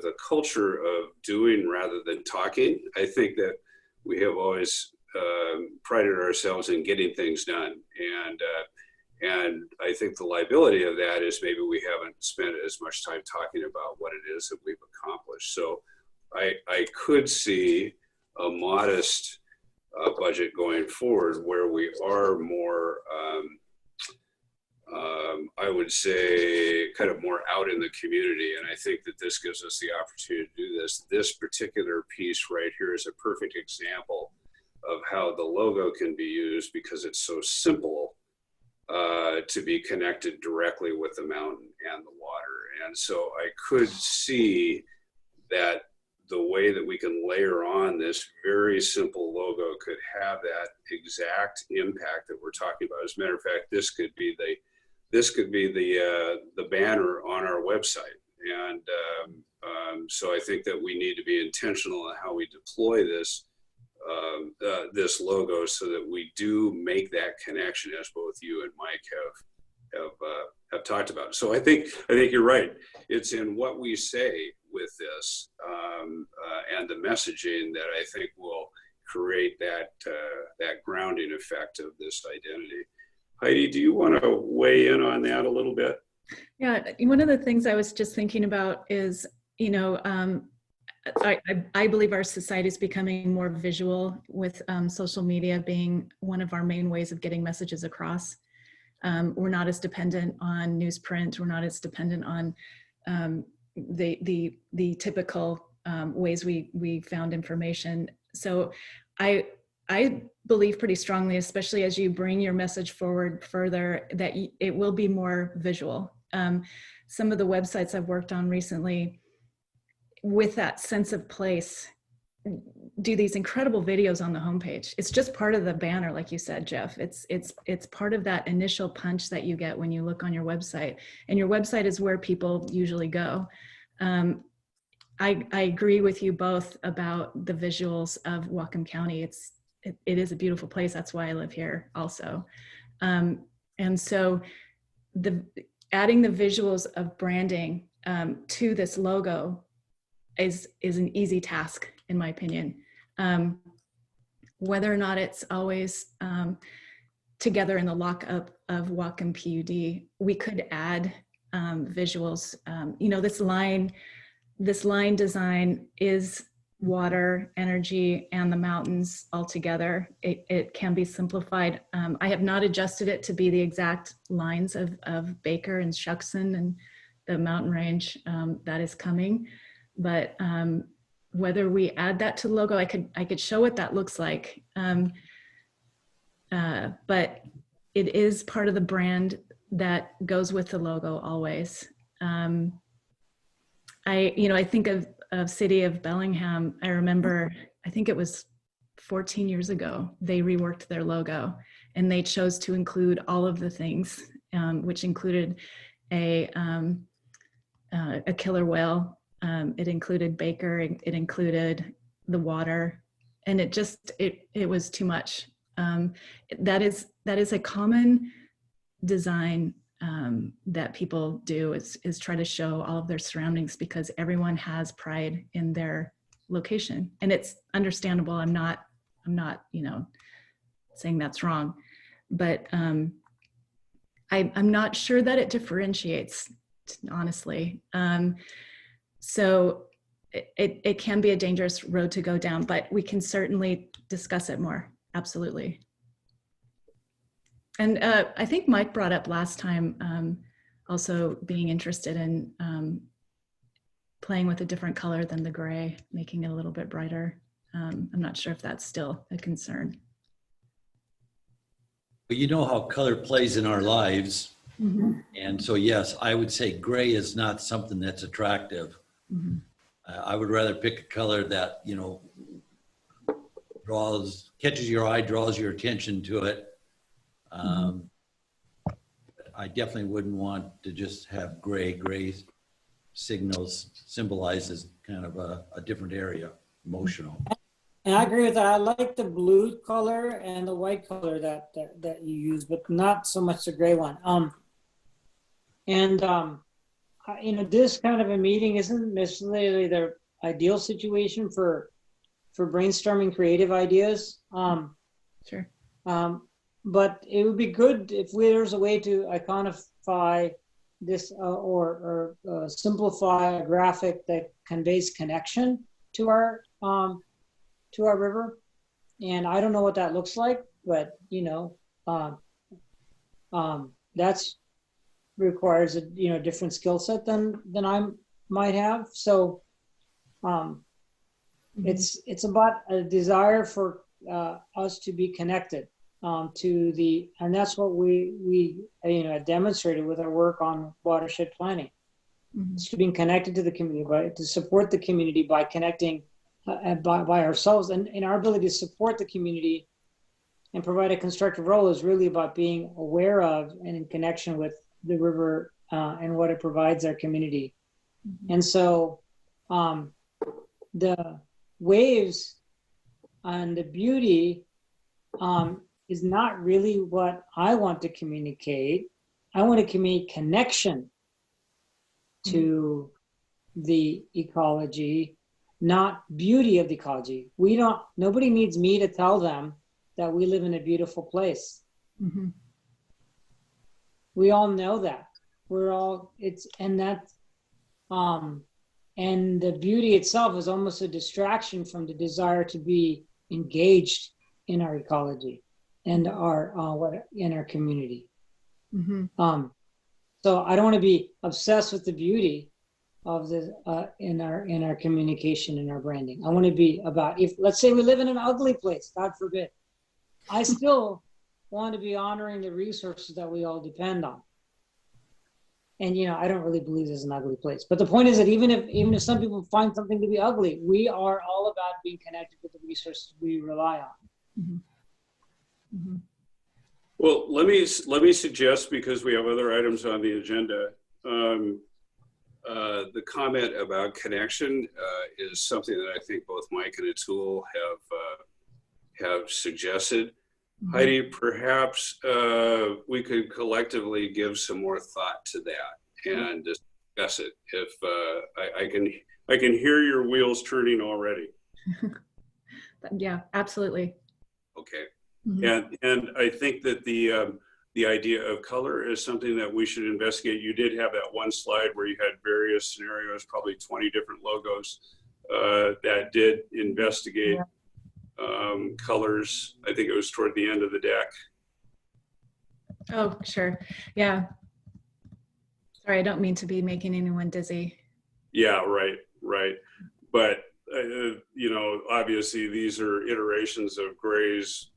a culture of doing rather than talking. I think that we have always prided ourselves in getting things done, and I think the liability of that is maybe we haven't spent as much time talking about what it is that we've accomplished. So I could see a modest budget going forward where we are more, I would say, kind of more out in the community. And I think that this gives us the opportunity to do this. This particular piece right here is a perfect example of how the logo can be used because it's so simple to be connected directly with the mountain and the water. And so I could see that the way that we can layer on this very simple logo could have that exact impact that we're talking about. As a matter of fact, this could be the banner on our website. And so I think that we need to be intentional in how we deploy this this logo so that we do make that connection, as both you and Mike have talked about. So I think you're right. It's in what we say with this and the messaging that I think will create that that grounding effect of this identity. Heidi, do you want to weigh in on that a little bit? Yeah, one of the things I was just thinking about is, you know, I believe our society is becoming more visual with social media being one of our main ways of getting messages across. We're not as dependent on newsprint. We're not as dependent on the typical ways we found information. So I believe pretty strongly, especially as you bring your message forward further, that it will be more visual. Some of the websites I've worked on recently, with that sense of place, do these incredible videos on the homepage. It's just part of the banner, like you said, Jeff. It's part of that initial punch that you get when you look on your website, and your website is where people usually go. I agree with you both about the visuals of Whatcom County. It is a beautiful place. That's why I live here also. And so adding the visuals of branding to this logo is an easy task, in my opinion. Whether or not it's always together in the lockup of Whatcom PUD, we could add visuals. You know, this line design is water, energy, and the mountains all together. It can be simplified. I have not adjusted it to be the exact lines of Baker and Shuckson and the mountain range that is coming. But whether we add that to the logo, I could show what that looks like. But it is part of the brand that goes with the logo always. I think of City of Bellingham. I remember, I think it was 14 years ago, they reworked their logo and they chose to include all of the things, which included a killer whale. It included Baker, it included the water, and it was too much. That is a common design that people do is try to show all of their surroundings, because everyone has pride in their location, and it's understandable. I'm not saying that's wrong, but I'm not sure that it differentiates, honestly. So it can be a dangerous road to go down, but we can certainly discuss it more. Absolutely. And I think Mike brought up last time also being interested in playing with a different color than the gray, making it a little bit brighter. I'm not sure if that's still a concern. But you know how color plays in our lives. Mm-hmm. And so, yes, I would say gray is not something that's attractive. Mm-hmm. I would rather pick a color that, catches your eye, draws your attention to it. I definitely wouldn't want to just have gray. Gray symbolizes kind of a different area, emotional. And I agree with that. I like the blue color and the white color that you use, but not so much the gray one. This kind of a meeting isn't necessarily the ideal situation for brainstorming creative ideas. Sure. But it would be good if there's a way to iconify this or simplify a graphic that conveys connection to our river. And I don't know what that looks like, but that's requires a different skill set than I might have. So it's about a desire for us to be connected and that's what we demonstrated with our work on watershed planning. It's being connected to the community, to support the community by connecting by ourselves, and our ability to support the community and provide a constructive role is really about being aware of and in connection with the river and what it provides our community. And so the waves and the beauty is not really what I want to communicate. I want to communicate connection to the ecology not beauty of the ecology. Nobody needs me to tell them that we live in a beautiful place. Mhm. We all know that. And the beauty itself is almost a distraction from the desire to be engaged in our ecology and in our community. Mhm. So I don't want to be obsessed with the beauty of in our communication and our branding. I want to be about, if let's say we live in an ugly place, God forbid, I still want to be honoring the resources that we all depend on. And I don't really believe there's an ugly place. But the point is that even if some people find something to be ugly, we are all about being connected with the resources we rely on. Mhm. Mhm. Well, let me suggest, because we have other items on the agenda, the comment about connection is something that I think both Mike and Atul have suggested. Mhm. Heidi, perhaps we could collectively give some more thought to that and discuss it. If I can hear your wheels turning already. Yeah, absolutely. Okay. Mhm. And I think that the idea of color is something that we should investigate. You did have that one slide where you had various scenarios, probably 20 different logos that did investigate colors. I think it was toward the end of the deck. Oh, sure. Yeah. Sorry, I don't mean to be making anyone dizzy. Yeah, right. But obviously these are iterations of grays,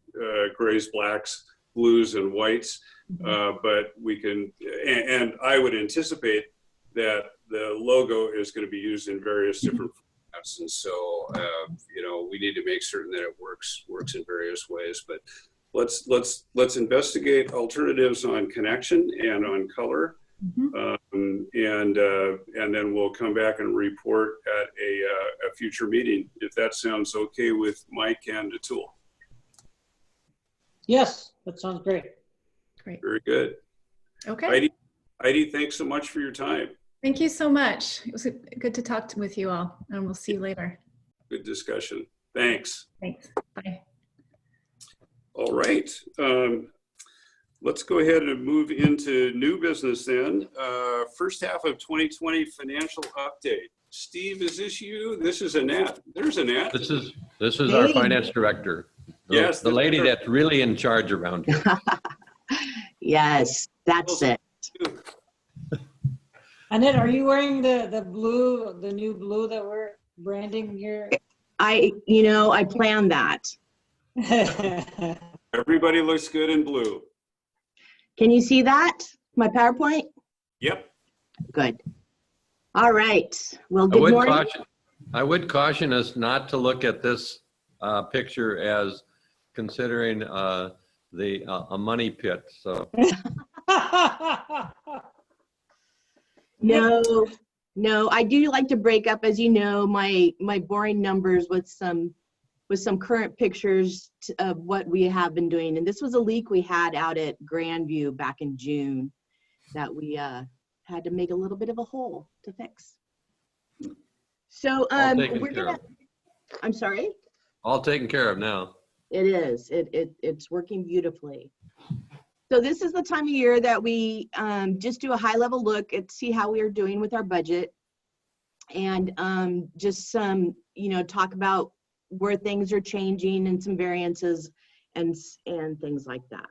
blacks, blues, and whites. But we can, and I would anticipate that the logo is going to be used in various different formats, and so we need to make certain that it works in various ways. But let's investigate alternatives on connection and on color. And then we'll come back and report at a future meeting, if that sounds okay with Mike and Atul. Yes, that sounds great. Great. Very good. Okay. Heidi, thanks so much for your time. Thank you so much. It was good to talk with you all, and we'll see you later. Good discussion. Thanks. Thanks. Bye. All right. Let's go ahead and move into new business then. First half of 2020 financial update. Steve, is this you? This is Annette. There's Annette. This is our finance director. Yes, The lady that's really in charge around here. Yes, that's it. Annette, are you wearing the new blue that we're branding here? I planned that. Everybody looks good in blue. Can you see that? My PowerPoint? Yep. Good. All right. Well, good morning. I would caution us not to look at this picture as considering a money pit. So No, I do like to break up, as you know, my boring numbers with some current pictures of what we have been doing. And this was a leak we had out at Grandview back in June that we had to make a little bit of a hole to fix. So I'm sorry? all taken care of now. It is. It's working beautifully. So this is the time of year that we just do a high level look at see how we are doing with our budget, and just some, talk about where things are changing and some variances and things like that.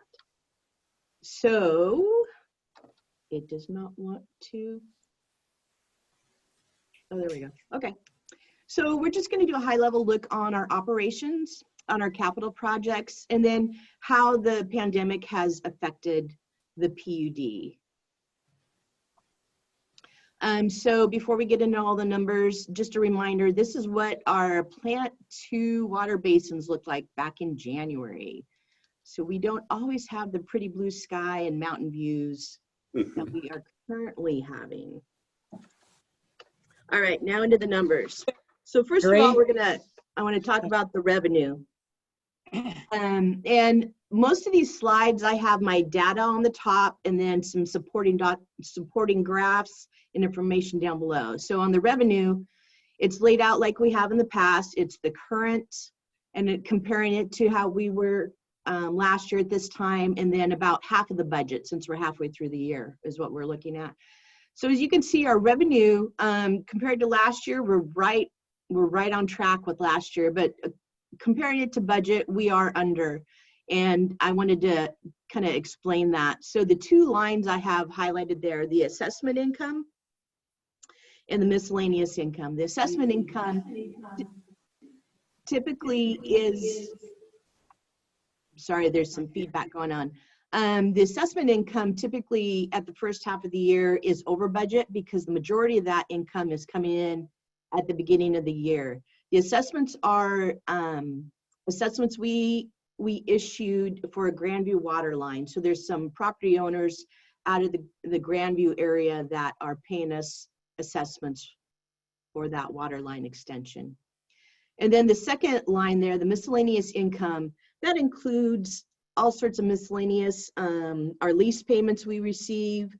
So it does not want to. Oh, there we go. Okay. So we're just going to do a high level look on our operations, on our capital projects, and then how the pandemic has affected the PUD. So before we get into all the numbers, just a reminder, this is what our Plant 2 water basins looked like back in January. So we don't always have the pretty blue sky and mountain views that we are currently having. All right, now into the numbers. So first of all, I want to talk about the revenue. And most of these slides, I have my data on the top and then some supporting graphs and information down below. So on the revenue, It's laid out like we have in the past. It's the current, and comparing it to how we were last year at this time, and then about half of the budget, since we're halfway through the year, is what we're looking at. So as you can see, our revenue compared to last year, we're right on track with last year, but comparing it to budget, we are under. And I wanted to kind of explain that. So the two lines I have highlighted there, the assessment income and the miscellaneous income. The assessment income typically is, sorry, there's some feedback going on. The assessment income typically at the first half of the year is over budget because the majority of that income is coming in at the beginning of the year. The assessments are assessments we issued for a Grandview water line. So there's some property owners out of the Grandview area that are paying us assessments for that water line extension. And then the second line there, the miscellaneous income, that includes all sorts of miscellaneous, our lease payments we receive,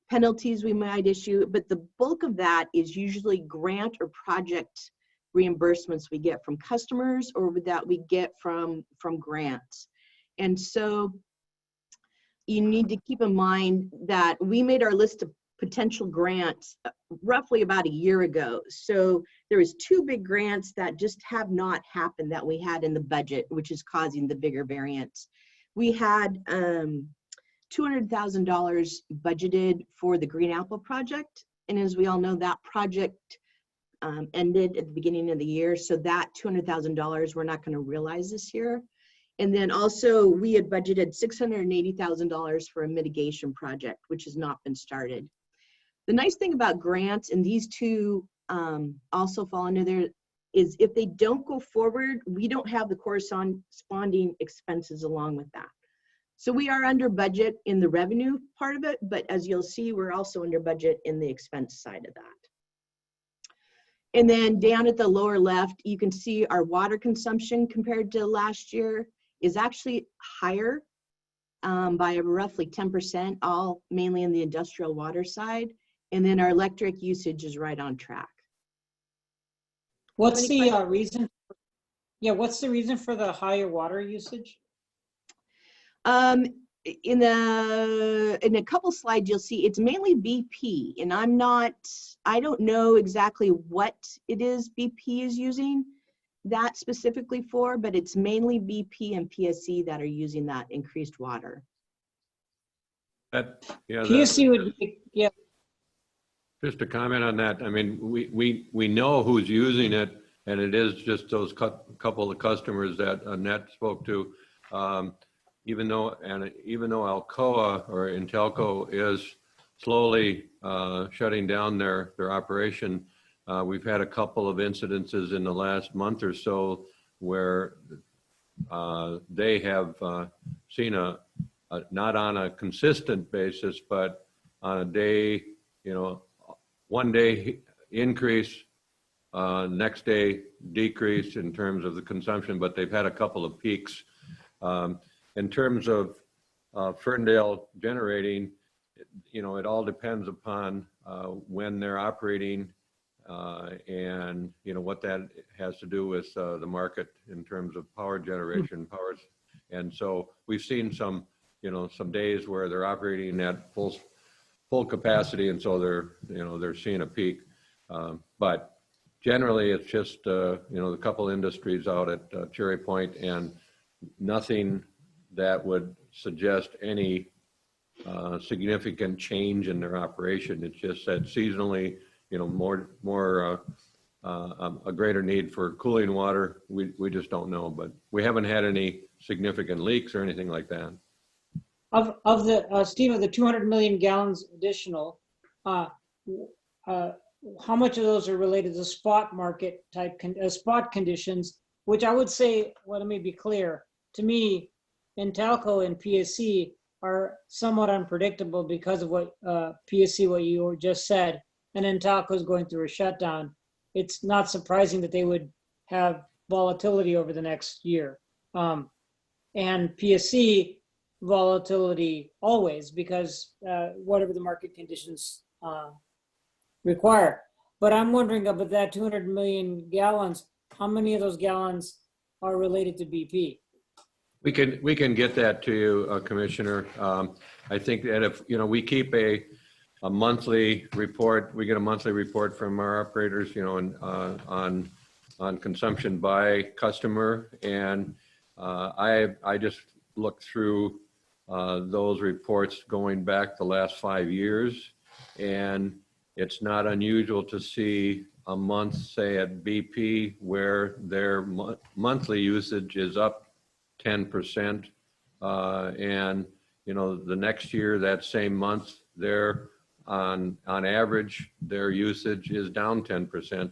penalties we might issue, but the bulk of that is usually grant or project reimbursements we get from customers or that we get from grants. And so you need to keep in mind that we made our list of potential grants roughly about a year ago. So there was 2 big grants that just have not happened that we had in the budget, which is causing the bigger variance. We had $200,000 budgeted for the Green Apple project. And as we all know, that project ended at the beginning of the year. So that $200,000 we're not going to realize this year. And then also we had budgeted $680,000 for a mitigation project, which has not been started. The nice thing about grants, and these two also fall under there, is if they don't go forward, we don't have the corresponding expenses along with that. So we are under budget in the revenue part of it, but as you'll see, we're also under budget in the expense side of that. And then down at the lower left, you can see our water consumption compared to last year is actually higher by roughly 10%, all mainly in the industrial water side. And then our electric usage is right on track. What's the reason? Yeah, what's the reason for the higher water usage? In a couple slides, you'll see it's mainly BP, and I don't know exactly what it is BP is using that specifically for, but it's mainly BP and PSC that are using that increased water. PSC would be, yeah. Just to comment on that, I mean, we know who's using it, and it is just those couple of customers that Annette spoke to. Even though Alcoa or Intelco is slowly shutting down their operation, we've had a couple of incidences in the last month or so where they have seen not on a consistent basis, but on a day, one day increase, next day decrease in terms of the consumption, but they've had a couple of peaks. In terms of Ferndale generating, it all depends upon when they're operating and what that has to do with the market in terms of power generation powers. And so we've seen some days where they're operating at full capacity, and so they're seeing a peak. But generally, it's just the couple industries out at Cherry Point, and nothing that would suggest any significant change in their operation. It's just that seasonally, a greater need for cooling water. We just don't know, but we haven't had any significant leaks or anything like that. Of the Steve, of the 200 million gallons additional, how much of those are related to spot market type spot conditions? Which I would say, well, let me be clear. To me, Intelco and PSC are somewhat unpredictable because of what PSC, what you just said, and Intelco is going through a shutdown. It's not surprising that they would have volatility over the next year. And PSC, volatility always, because whatever the market conditions require. But I'm wondering about that 200 million gallons, how many of those gallons are related to BP? We can get that to you, Commissioner. I think that if, we keep a monthly report, we get a monthly report from our operators, and, on consumption by customer. And I just looked through those reports going back the last 5 years. And it's not unusual to see a month, say at BP, where their monthly usage is up 10%. And, the next year, that same month, they're on average, their usage is down 10%.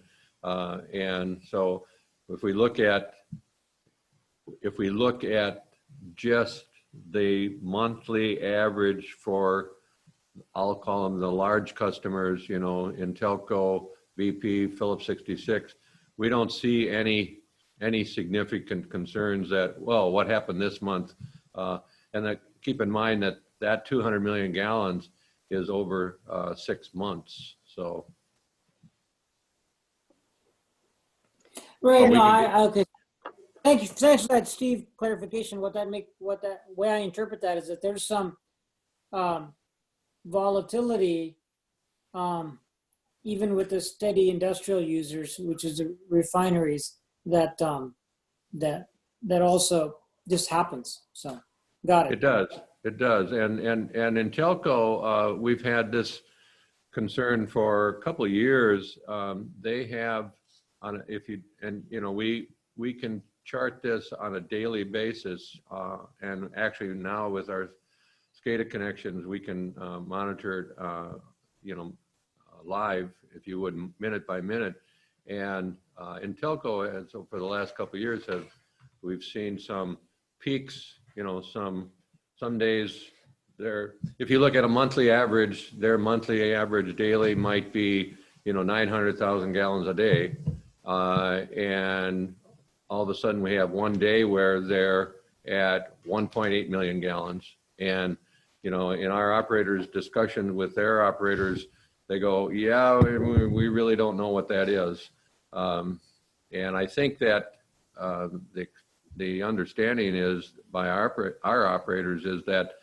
And so if we look at just the monthly average for, I'll call them the large customers, Intelco, BP, Phillips 66, we don't see any significant concerns that, well, what happened this month? And that, keep in mind that 200 million gallons is over 6 months. So. Right, we no, can okay. Thanks for that, Steve, clarification. What that way I interpret that is that there's some volatility, even with the steady industrial users, which is the refineries, that also just happens. So, got it. It does. And Intelco, we've had this concern for a couple of years. They have we can chart this on a daily basis. And actually now with our SCADA connections, we can monitor it, live, if you would, minute by minute. And Intelco has, so for the last couple of years, we've seen some peaks, some days there. If you look at a monthly average, their monthly average daily might be, 900,000 gallons a day. And all of a sudden we have one day where they're at 1.8 million gallons. And, in our operators' discussion with their operators, they go, yeah, we really don't know what that is. And I think that the understanding is by our operators is that,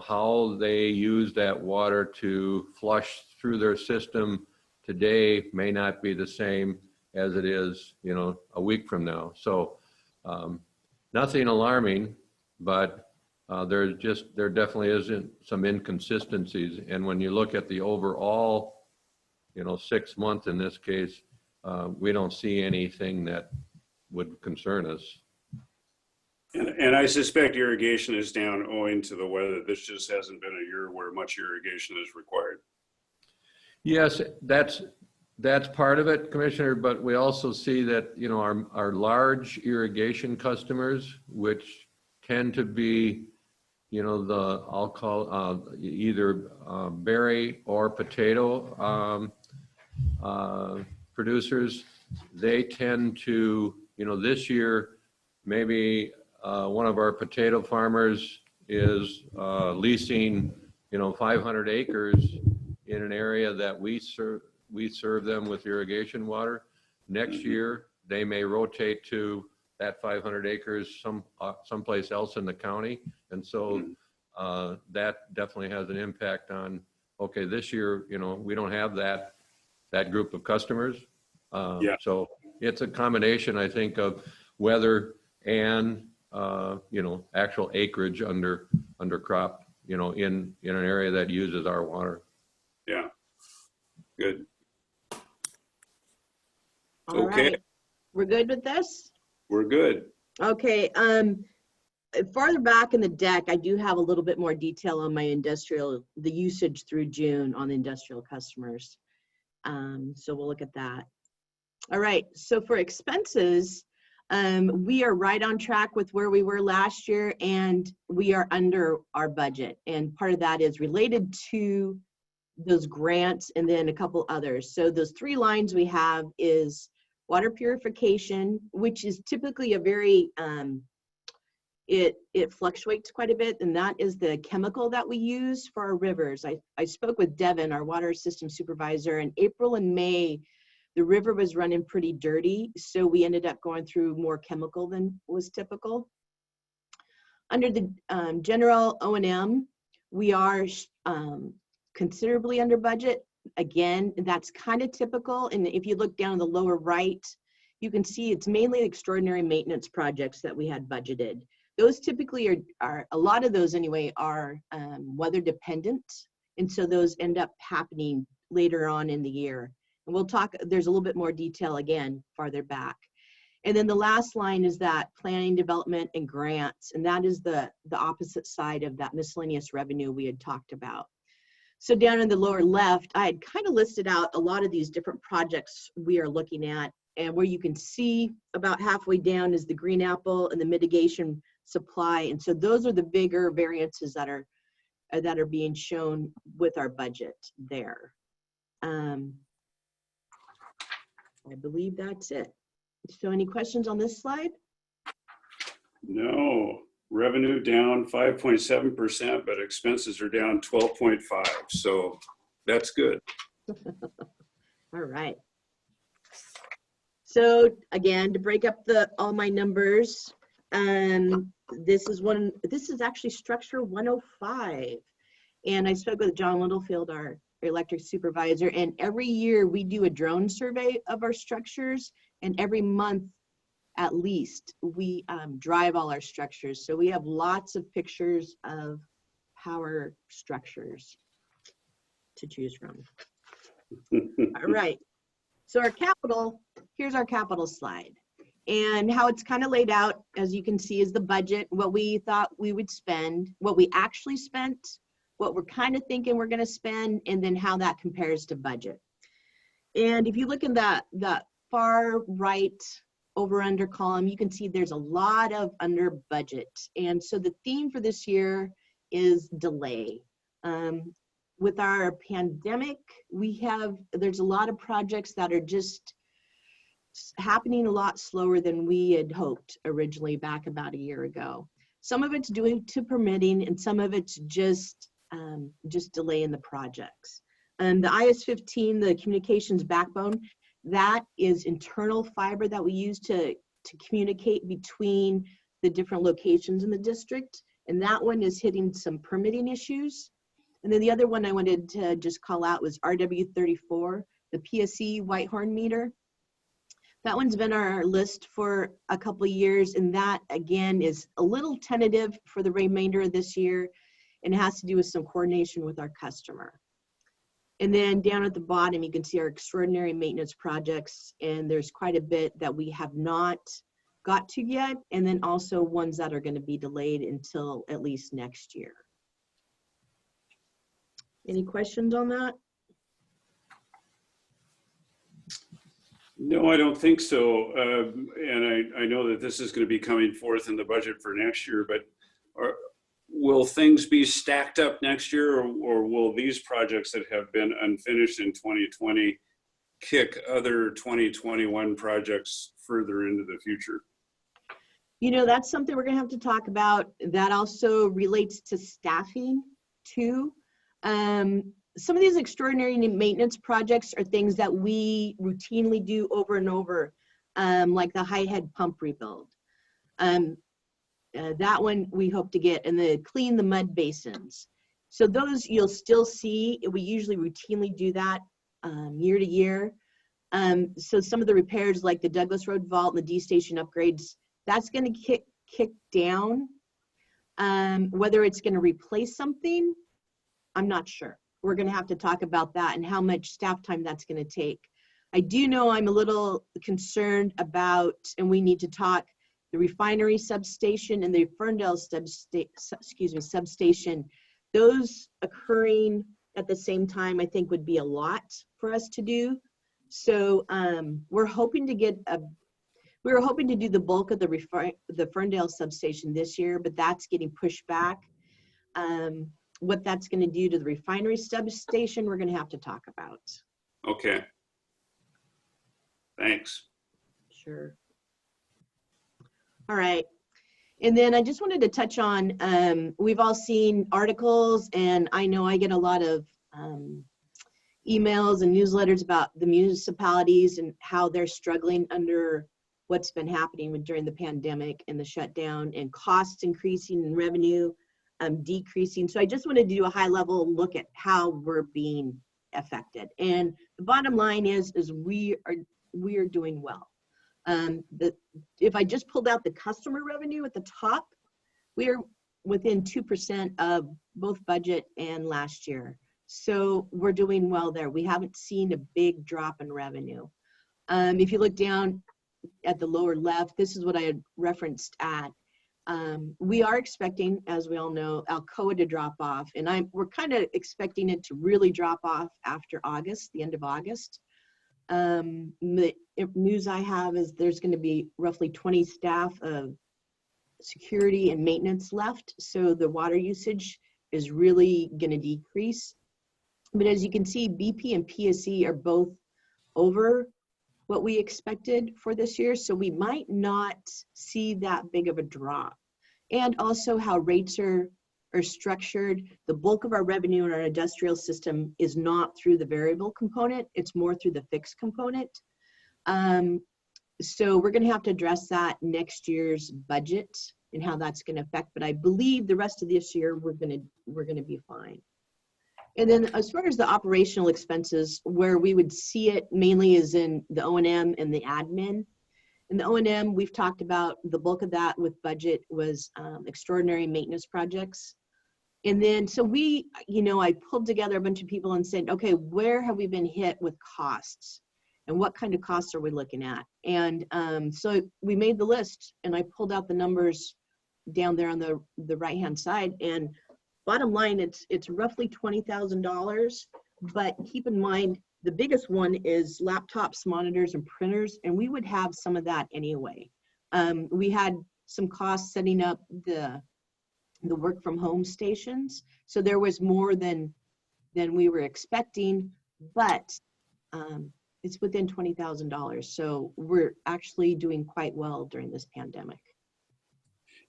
how they use that water to flush through their system today may not be the same as it is, a week from now. So nothing alarming, but there definitely isn't some inconsistencies. And when you look at the overall, 6 months in this case, we don't see anything that would concern us. And I suspect irrigation is down owing to the weather. This just hasn't been a year where much irrigation is required. Yes, that's part of it, Commissioner, but we also see that, our large irrigation customers, which tend to be, I'll call either berry or potato producers, they tend to, this year, maybe one of our potato farmers is leasing, 500 acres in an area that we serve them with irrigation water. Next year, they may rotate to that 500 acres someplace else in the county. And so that definitely has an impact on, okay, this year, we don't have that group of customers. So it's a combination, I think, of weather and, actual acreage under crop, in an area that uses our water. Yeah, good. All Okay. right. We're good with this? We're good. Okay. Farther back in the deck, I do have a little bit more detail on my the usage through June on the industrial customers. So we'll look at that. All right. So for expenses, we are right on track with where we were last year, and we are under our budget. And part of that is related to those grants and then a couple others. So those 3 lines we have is water purification, which is typically a very, it fluctuates quite a bit, and that is the chemical that we use for our rivers. I spoke with Devin, our water system supervisor, in April and May. The river was running pretty dirty, so we ended up going through more chemical than was typical. Under the general O&M, we are considerably under budget. Again, that's kind of typical. And if you look down in the lower right, you can see it's mainly extraordinary maintenance projects that we had budgeted. Those typically are a lot of those anyway, are weather dependent. And so those end up happening later on in the year. And we'll talk, there's a little bit more detail again, farther back. And then the last line is that planning, development, and grants. And that is the opposite side of that miscellaneous revenue we had talked about. So down in the lower left, I had kind of listed out a lot of these different projects we are looking at. And where you can see about halfway down is the green apple and the mitigation supply. And so those are the bigger variances that are being shown with our budget there. I believe that's it. So any questions on this slide? No, revenue down 5.7%, but expenses are down 12.5%. So that's good. All right. So again, to break up all my numbers, this is actually structure 105. And I spoke with John Littlefield, our electric supervisor, and every year we do a drone survey of our structures, and every month at least we drive all our structures. So we have lots of pictures of power structures to choose from. All right. So our capital, here's our capital slide. And how it's kind of laid out, as you can see, is the budget, what we thought we would spend, what we actually spent, what we're kind of thinking we're going to spend, and then how that compares to budget. And if you look in that far right over under column, you can see there's a lot of under budget. And so the theme for this year is delay. With our pandemic, there's a lot of projects that are just happening a lot slower than we had hoped originally back about a year ago. Some of it's due to permitting, and some of it's just delay in the projects. And the IS-15, the communications backbone, that is internal fiber that we use to communicate between the different locations in the district. And that one is hitting some permitting issues. And then the other one I wanted to just call out was RW34, the PSE Whitehorn meter. That one's been on our list for a couple of years, and that again is a little tentative for the remainder of this year, and it has to do with some coordination with our customer. And then down at the bottom, you can see our extraordinary maintenance projects, and there's quite a bit that we have not got to yet, and then also ones that are going to be delayed until at least next year. Any questions on that? No, I don't think so. And I know that this is going to be coming forth in the budget for next year, but will things be stacked up next year, or will these projects that have been unfinished in 2020 kick other 2021 projects further into the future? You know, that's something we're going to have to talk about. That also relates to staffing too. Some of these extraordinary maintenance projects are things that we routinely do over and over, like the high head pump rebuild. That one we hope to get, and the clean the mud basins. So those you'll still see. We usually routinely do that year to year. So some of the repairs like the Douglas Road Vault and the D station upgrades, that's going to kick down. Whether it's going to replace something, I'm not sure. We're going to have to talk about that and how much staff time that's going to take. I do know I'm a little concerned about, and we need to talk, the refinery substation and the Ferndale substation. Those occurring at the same time, I think, would be a lot for us to do. So we're hoping to do the bulk of the Ferndale substation this year, but that's getting pushed back. What that's going to do to the refinery substation, we're going to have to talk about. Okay. Thanks. Sure. All right. And then I just wanted to touch on, we've all seen articles, and I know I get a lot of emails and newsletters about the municipalities and how they're struggling under what's been happening during the pandemic and the shutdown, and costs increasing and revenue decreasing. So I just wanted to do a high level look at how we're being affected. And the bottom line is we are doing well. If I just pulled out the customer revenue at the top, we are within 2% of both budget and last year. So we're doing well there. We haven't seen a big drop in revenue. If you look down at the lower left, this is what I had referenced at. We are expecting, as we all know, Alcoa to drop off, and we're kind of expecting it to really drop off after August, the end of August. The news I have is there's going to be roughly 20 staff of security and maintenance left, so the water usage is really going to decrease. But as you can see, BP and PSE are both over what we expected for this year, so we might not see that big of a drop. And also how rates are structured, the bulk of our revenue in our industrial system is not through the variable component, it's more through the fixed component. So we're going to have to address that next year's budget and how that's going to affect, but I believe the rest of this year we're going to be fine. And then as far as the operational expenses, where we would see it mainly is in the O&M and the admin. In the O&M, we've talked about the bulk of that with budget was extraordinary maintenance projects. And then, so I pulled together a bunch of people and said, okay, where have we been hit with costs? And what kind of costs are we looking at? And so we made the list, and I pulled out the numbers down there on the right-hand side. And bottom line, it's roughly $20,000, but keep in mind, the biggest one is laptops, monitors, and printers, and we would have some of that anyway. We had some costs setting up the work from home stations, so there was more than we were expecting, but it's within $20,000, so we're actually doing quite well during this pandemic.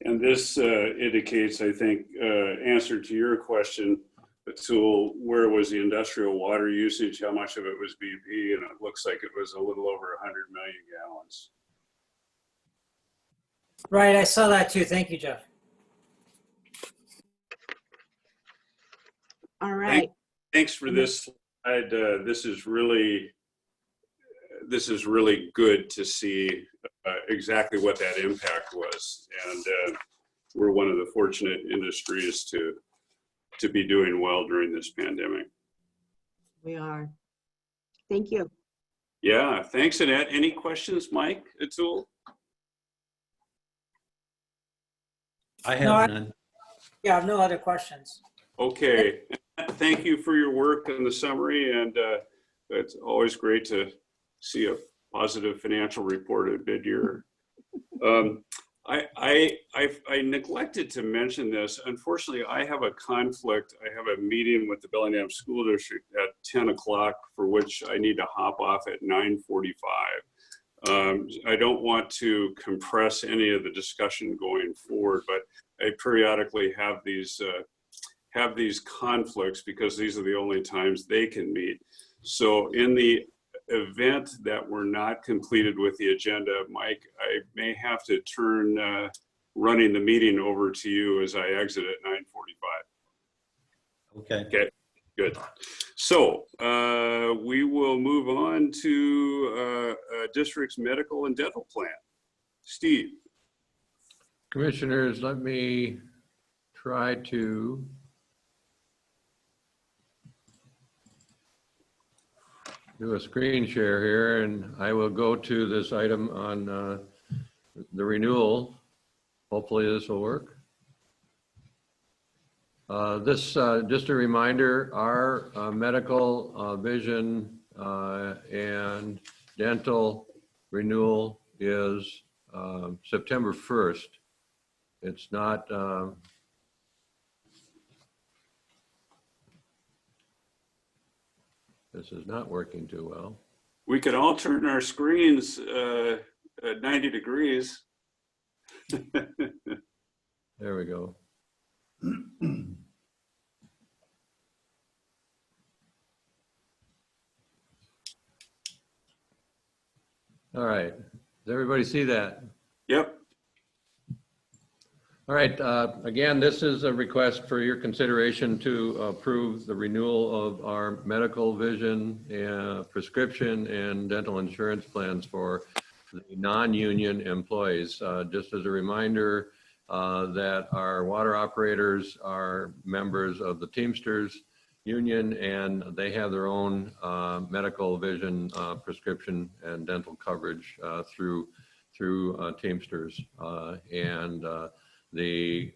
And this indicates, I think, answer to your question, Atul, where was the industrial water usage, how much of it was BP, and it looks like it was a little over 100 million gallons. Right, I saw that too. Thank you, Jeff. All right. Thanks for this slide. This is really good to see exactly what that impact was. And we're one of the fortunate industries to be doing well during this pandemic. We are. Thank you. Yeah, thanks, Annette. Any questions, Mike, Atul? I have none. Yeah, no other questions. Okay, thank you for your work on the summary, and it's always great to see a positive financial report at mid-year. I neglected to mention this. Unfortunately, I have a conflict. I have a meeting with the Bellingham School District at 10 o'clock for which I need to hop off at 9:45. I don't want to compress any of the discussion going forward, but I periodically have these conflicts because these are the only times they can meet. So in the event that we're not completed with the agenda, Mike, I may have to turn running the meeting over to you as I exit at 9:45. Okay. Okay, good. So we will move on to district's medical and dental plan. Steve. Commissioners, let me try to do a screen share here, and I will go to this item on the renewal. Hopefully this will work. Just a reminder, our medical, vision, and dental renewal is September 1st. It's not, this is not working too well. We could all turn our screens at 90 degrees. There we go. All right. Does everybody see that? Yep. All right. Again, this is a request for your consideration to approve the renewal of our medical, vision, prescription, and dental insurance plans for the non-union employees. Just as a reminder that our water operators are members of the Teamsters Union, and they have their own medical, vision, prescription, and dental coverage through Teamsters. The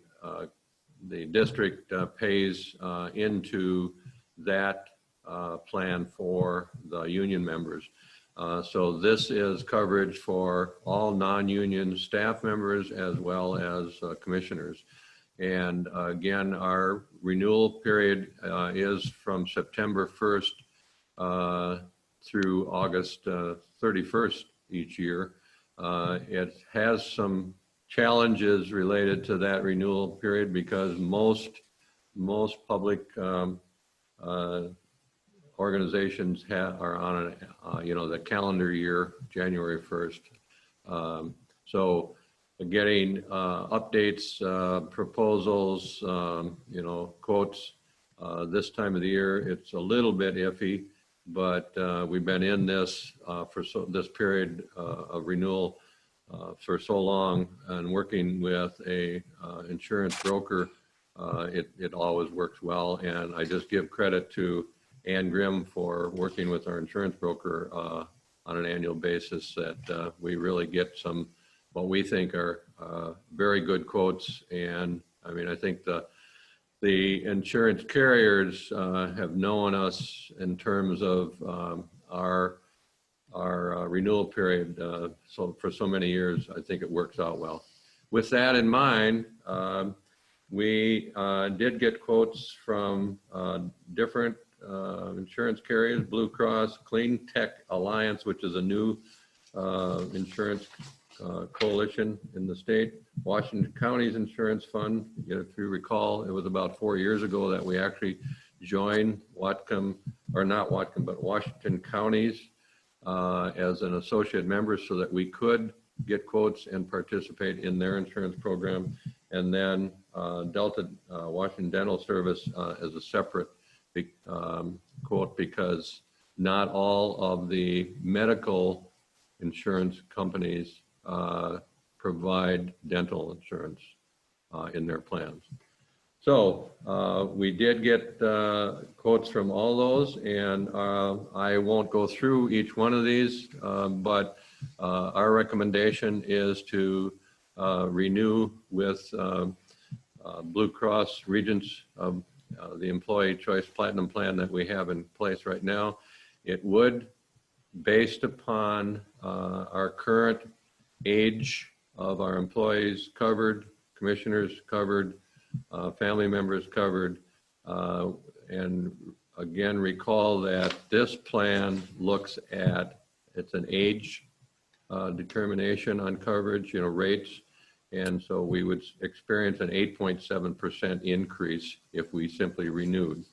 district pays into that plan for the union members. So this is coverage for all non-union staff members as well as commissioners. And again, our renewal period is from September 1st through August 31st each year. It has some challenges related to that renewal period because most public organizations are on the calendar year, January 1st. So getting updates, proposals, quotes this time of the year, it's a little bit iffy, but we've been in this for this period of renewal for so long, and working with a insurance broker, it always works well. And I just give credit to Ann Grimm for working with our insurance broker on an annual basis, that we really get some what we think are very good quotes. And I mean, I think the insurance carriers have known us in terms of our renewal period. So for so many years, I think it works out well. With that in mind, we did get quotes from different insurance carriers: Blue Cross, Clean Tech Alliance, which is a new insurance coalition in the state, Washington County's Insurance Fund. If you recall, it was about 4 years ago that we actually joined Whatcom, or not Whatcom, but Washington County's as an associate member, so that we could get quotes and participate in their insurance program. And then Delta Washington Dental Service as a separate quote, because not all of the medical insurance companies provide dental insurance in their plans. So we did get quotes from all those, and I won't go through each one of these, but our recommendation is to renew with Blue Cross Regents, the Employee Choice Platinum plan that we have in place right now. It would, based upon our current age of our employees covered, commissioners covered, family members covered, and again, recall that this plan looks at, it's an age determination on coverage, rates. And so we would experience an 8.7% increase if we simply renewed.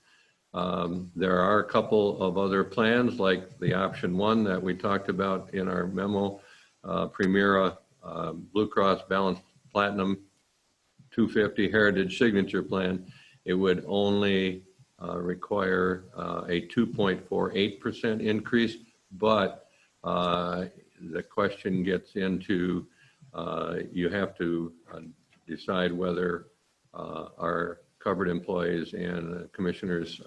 There are a couple of other plans, like the option one that we talked about in our memo, Primera Blue Cross Balanced Platinum 250 Heritage Signature Plan. It would only require a 2.48% increase, but the question gets into you have to decide whether our covered employees and commissioners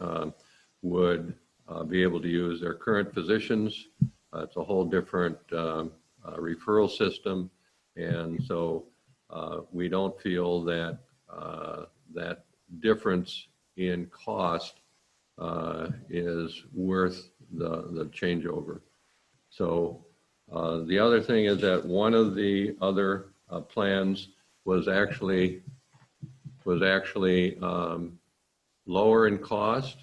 would be able to use their current physicians. It's a whole different referral system. And so we don't feel that that difference in cost is worth the changeover. So the other thing is that one of the other plans was actually lower in cost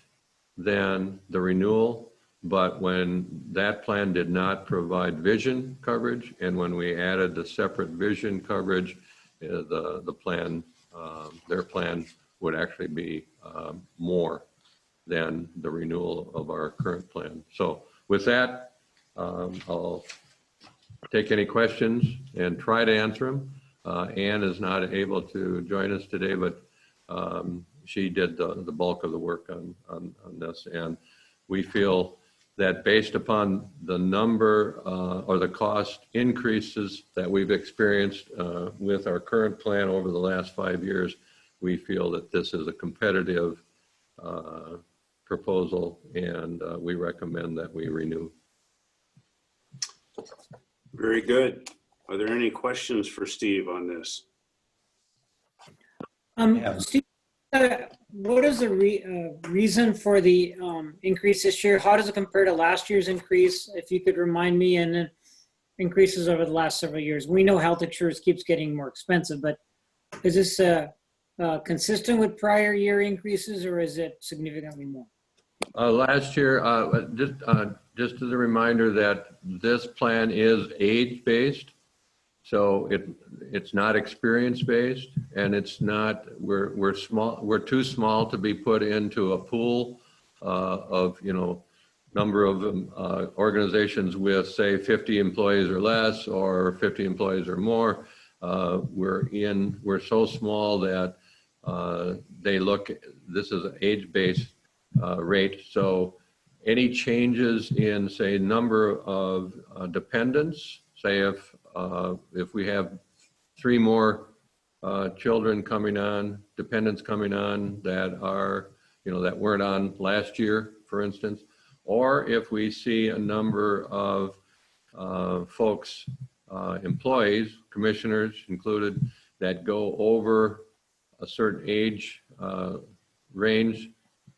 than the renewal, but when that plan did not provide vision coverage, and when we added the separate vision coverage, the plan their plan would actually be more than the renewal of our current plan. So with that, I'll take any questions and try to answer them. Ann is not able to join us today, but she did the bulk of the work on this. And we feel that based upon the number or the cost increases that we've experienced with our current plan over the last 5 years, we feel that this is a competitive proposal, and we recommend that we renew. Very good. Are there any questions for Steve on this? Yeah. Steve, what is the reason for the increase this year? How does it compare to last year's increase? If you could remind me, and then increases over the last several years. We know health insurance keeps getting more expensive, but is this consistent with prior year increases, or is it significantly more? Last year, just as a reminder that this plan is age-based, so it's not experience-based, and it's not, we're small, we're too small to be put into a pool of, number of organizations with, say, 50 employees or less, or 50 employees or more. We're so small that this is an age-based rate. So any changes in, say, number of dependents, say if we have 3 more children coming on, dependents coming on that are, that weren't on last year, for instance, or if we see a number of folks, employees, commissioners included, that go over a certain age range.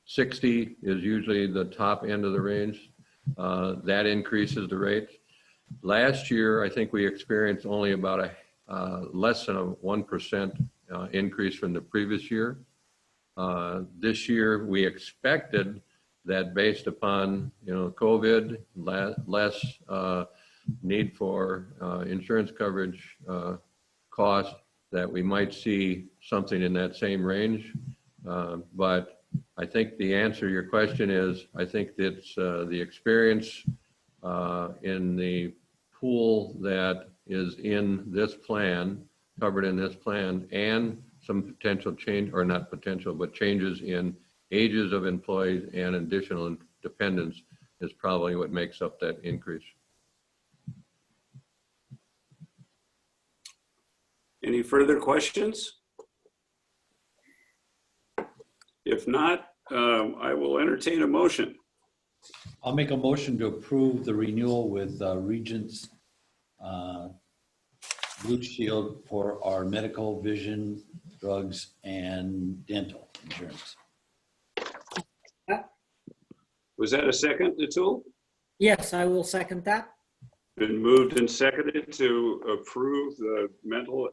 60 is usually the top end of the range. That increases the rate. Last year, I think we experienced only about less than a 1% increase from the previous year. This year, we expected that based upon COVID, less need for insurance coverage cost, that we might see something in that same range. But I think the answer to your question is, I think it's the experience in the pool that is in this plan, covered in this plan, and some potential change, or not potential, but changes in ages of employees and additional dependents is probably what makes up that increase. Any further questions? If not, I will entertain a motion. I'll make a motion to approve the renewal with Regents Blue Shield for our medical, vision, drugs, and dental insurance. Was that a second, Atul? Yes, I will second that. Been moved and seconded to approve the medical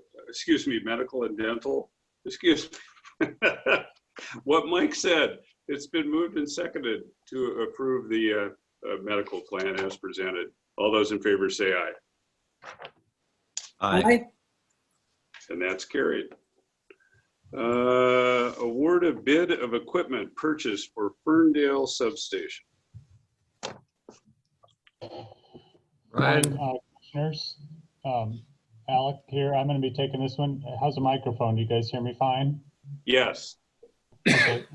and dental, what Mike said. It's been moved and seconded to approve the medical plan as presented. All those in favor say aye. Aye. And that's carried. Award a bid of equipment purchase for Ferndale substation. Ryan? Commissioners, Alec here. I'm going to be taking this one. How's the microphone? Do you guys hear me fine? Yes. Okay.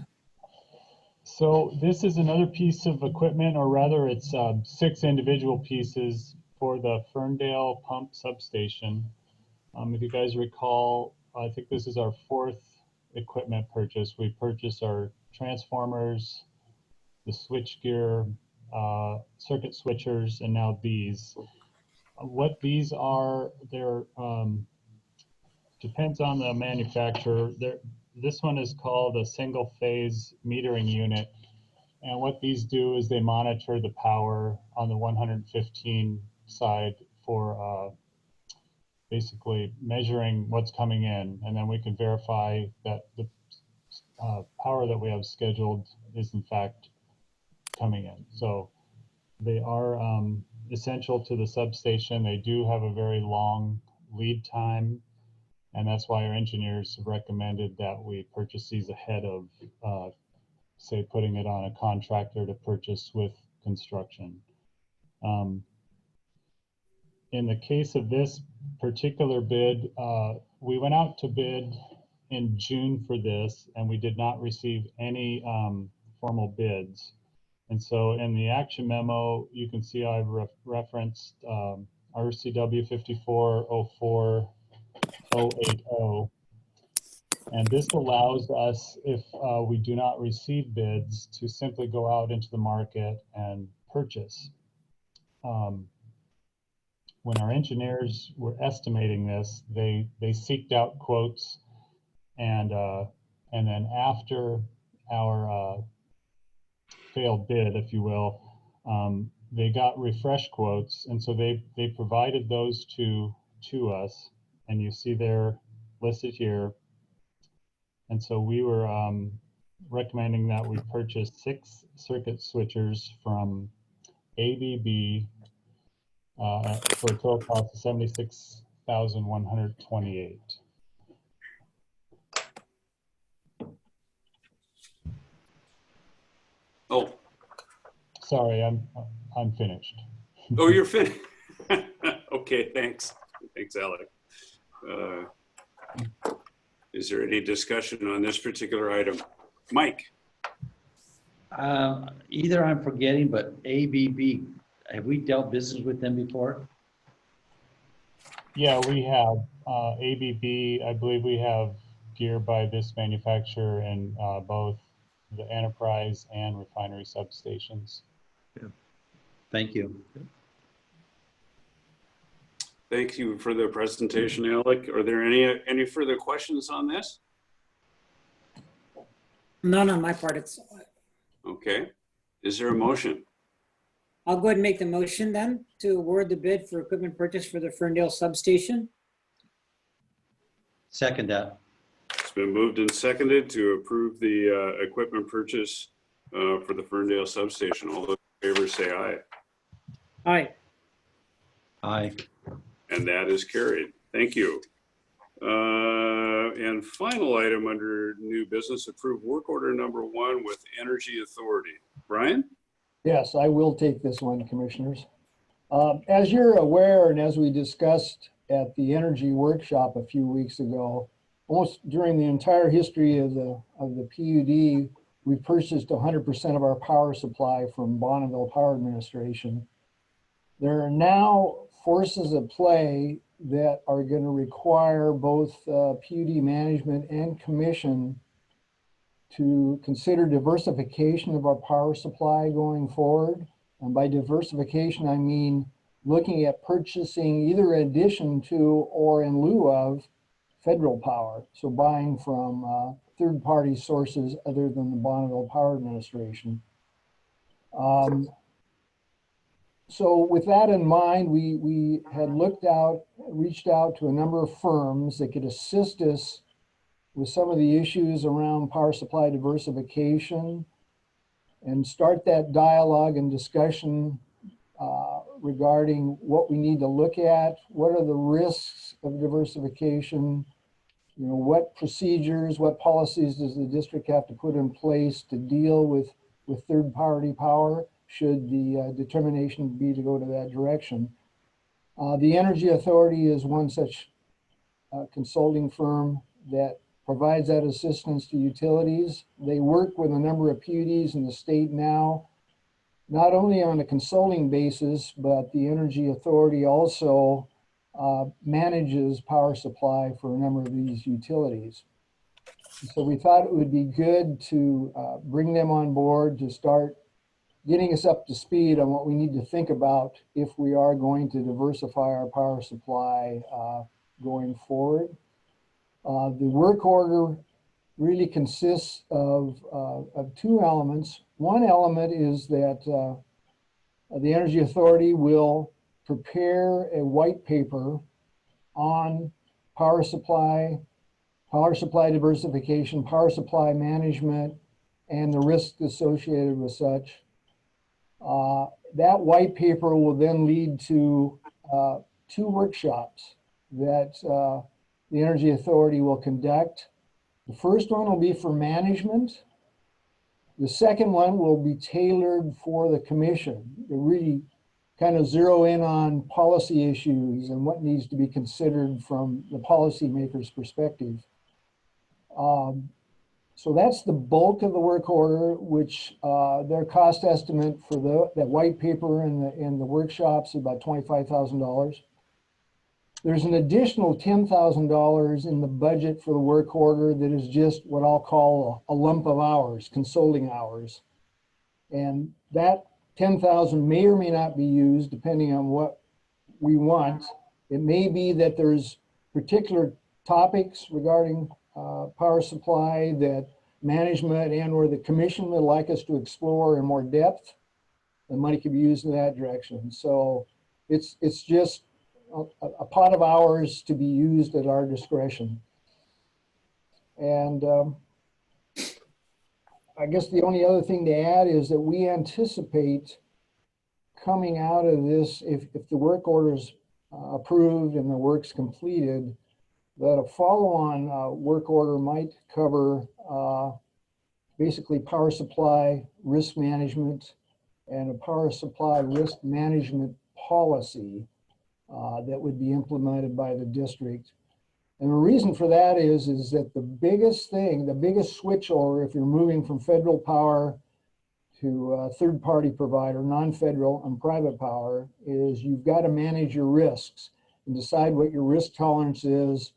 So this is another piece of equipment, or rather it's 6 individual pieces for the Ferndale pump substation. If you guys recall, I think this is our 4th equipment purchase. We purchased our transformers, the switchgear, circuit switchers, and now these. What these are, they're depends on the manufacturer. This one is called a single phase metering unit. And what these do is they monitor the power on the 115 side for basically measuring what's coming in. And then we can verify that the power that we have scheduled is in fact coming in. So they are essential to the substation. They do have a very long lead time. And that's why our engineers have recommended that we purchase these ahead of, say, putting it on a contractor to purchase with construction. In the case of this particular bid, we went out to bid in June for this, and we did not receive any formal bids. And so in the action memo, you can see I've referenced RCW 5404080. And this allows us, if we do not receive bids, to simply go out into the market and purchase. When our engineers were estimating this, they seeked out quotes, and then after our failed bid, if you will, they got refresh quotes, and so they provided those to us, and you see they're listed here. And so we were recommending that we purchase 6 circuit switchers from ABB for a total cost of $76,128. Oh, Sorry, I'm finished. oh, you're finished. Okay, thanks. Thanks, Alec. Is there any discussion on this particular item? Mike? Either I'm forgetting, but ABB, have we dealt business with them before? Yeah, we have ABB. I believe we have gear by this manufacturer in both the enterprise and refinery substations. Thank you. Thank you for the presentation, Alec. Are there any further questions on this? None on my part. It's, Okay. Is there a motion? I'll go ahead and make the motion then to award the bid for equipment purchase for the Ferndale substation. Second that. It's been moved and seconded to approve the equipment purchase for the Ferndale substation. All those in favor say aye. Aye. Aye. And that is carried. Thank you. And final item under new business, approve work order number 1 with Energy Authority. Brian? Yes, I will take this one, Commissioners. As you're aware, and as we discussed at the energy workshop a few weeks ago, almost during the entire history of the PUD, we purchased 100% of our power supply from Bonneville Power Administration. There are now forces at play that are going to require both PUD management and commission to consider diversification of our power supply going forward. And by diversification, I mean looking at purchasing either in addition to or in lieu of federal power. So buying from third-party sources other than the Bonneville Power Administration. So with that in mind, we had reached out to a number of firms that could assist us with some of the issues around power supply diversification and start that dialogue and discussion regarding what we need to look at, what are the risks of diversification, what procedures, what policies does the district have to put in place to deal with third-party power should the determination be to go to that direction. The Energy Authority is one such consulting firm that provides that assistance to utilities. They work with a number of PUDs in the state now, not only on a consulting basis, but the Energy Authority also manages power supply for a number of these utilities. So we thought it would be good to bring them on board to start getting us up to speed on what we need to think about if we are going to diversify our power supply going forward. The work order really consists of 2 elements. One element is that the Energy Authority will prepare a white paper on power supply diversification, power supply management, and the risks associated with such. That white paper will then lead to 2 workshops that the Energy Authority will conduct. The first one will be for management. The second one will be tailored for the commission to really kind of zero in on policy issues and what needs to be considered from the policymaker's perspective. So that's the bulk of the work order, which their cost estimate for that white paper and the workshops is about $25,000. There's an additional $10,000 in the budget for the work order that is just what I'll call a lump of hours, consulting hours. And that 10,000 may or may not be used depending on what we want. It may be that there's particular topics regarding power supply that management and or the commission would like us to explore in more depth. The money could be used in that direction. So it's just a pot of hours to be used at our discretion. And I guess the only other thing to add is that we anticipate coming out of this, if the work order is approved and the work's completed, that a follow-on work order might cover basically power supply risk management and a power supply risk management policy that would be implemented by the district. And the reason for that is that the biggest thing, the biggest switch over if you're moving from federal power to a third-party provider, non-federal and private power, is you've got to manage your risks and decide what your risk tolerance is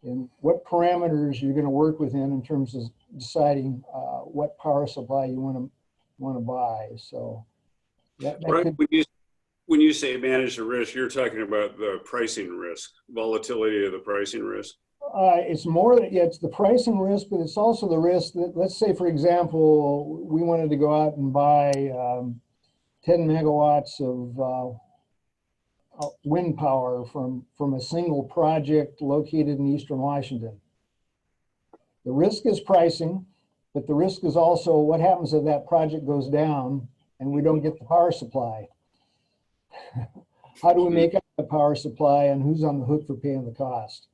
and what parameters you're going to work within in terms of deciding what power supply you want to buy. So that Right. could, When you say manage the risk, you're talking about the pricing risk, volatility of the pricing risk. it's more, yeah, it's the pricing risk, but it's also the risk that, let's say, for example, we wanted to go out and buy 10 megawatts of wind power from a single project located in Eastern Washington. The risk is pricing, but the risk is also what happens if that project goes down and we don't get the power supply. How do we make up the power supply and who's on the hook for paying the cost?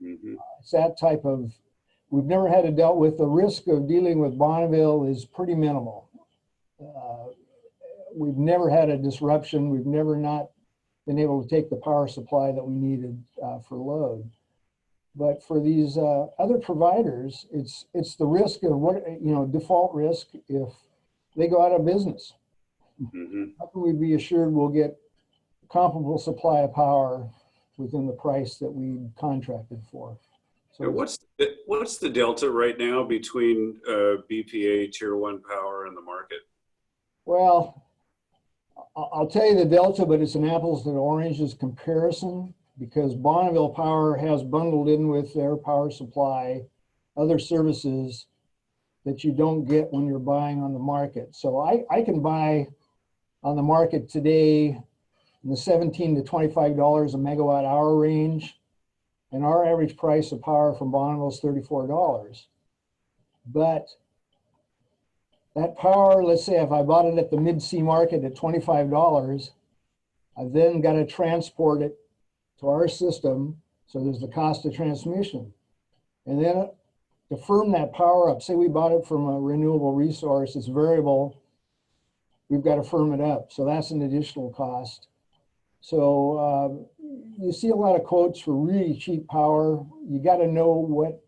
Mm-hmm. It's that type of, we've never had to dealt with. The risk of dealing with Bonneville is pretty minimal. We've never had a disruption. We've never not been able to take the power supply that we needed for load. But for these other providers, it's the risk of what, default risk if they go out of business. Mm-hmm. How can we be assured we'll get comparable supply of power within the price that we contracted for? So What's the delta right now between BPA Tier 1 power and the market? Well, I'll tell you the delta, but it's an apples and oranges comparison because Bonneville Power has bundled in with their power supply other services that you don't get when you're buying on the market. So I can buy on the market today in the $17 to $25 a megawatt hour range, and our average price of power from Bonneville is $34. But that power, let's say if I bought it at the mid-sea market at $25, I've then got to transport it to our system. So there's the cost of transmission. And then to firm that power up, say we bought it from a renewable resource, it's variable, we've got to firm it up. So that's an additional cost. So you see a lot of quotes for really cheap power. You got to know what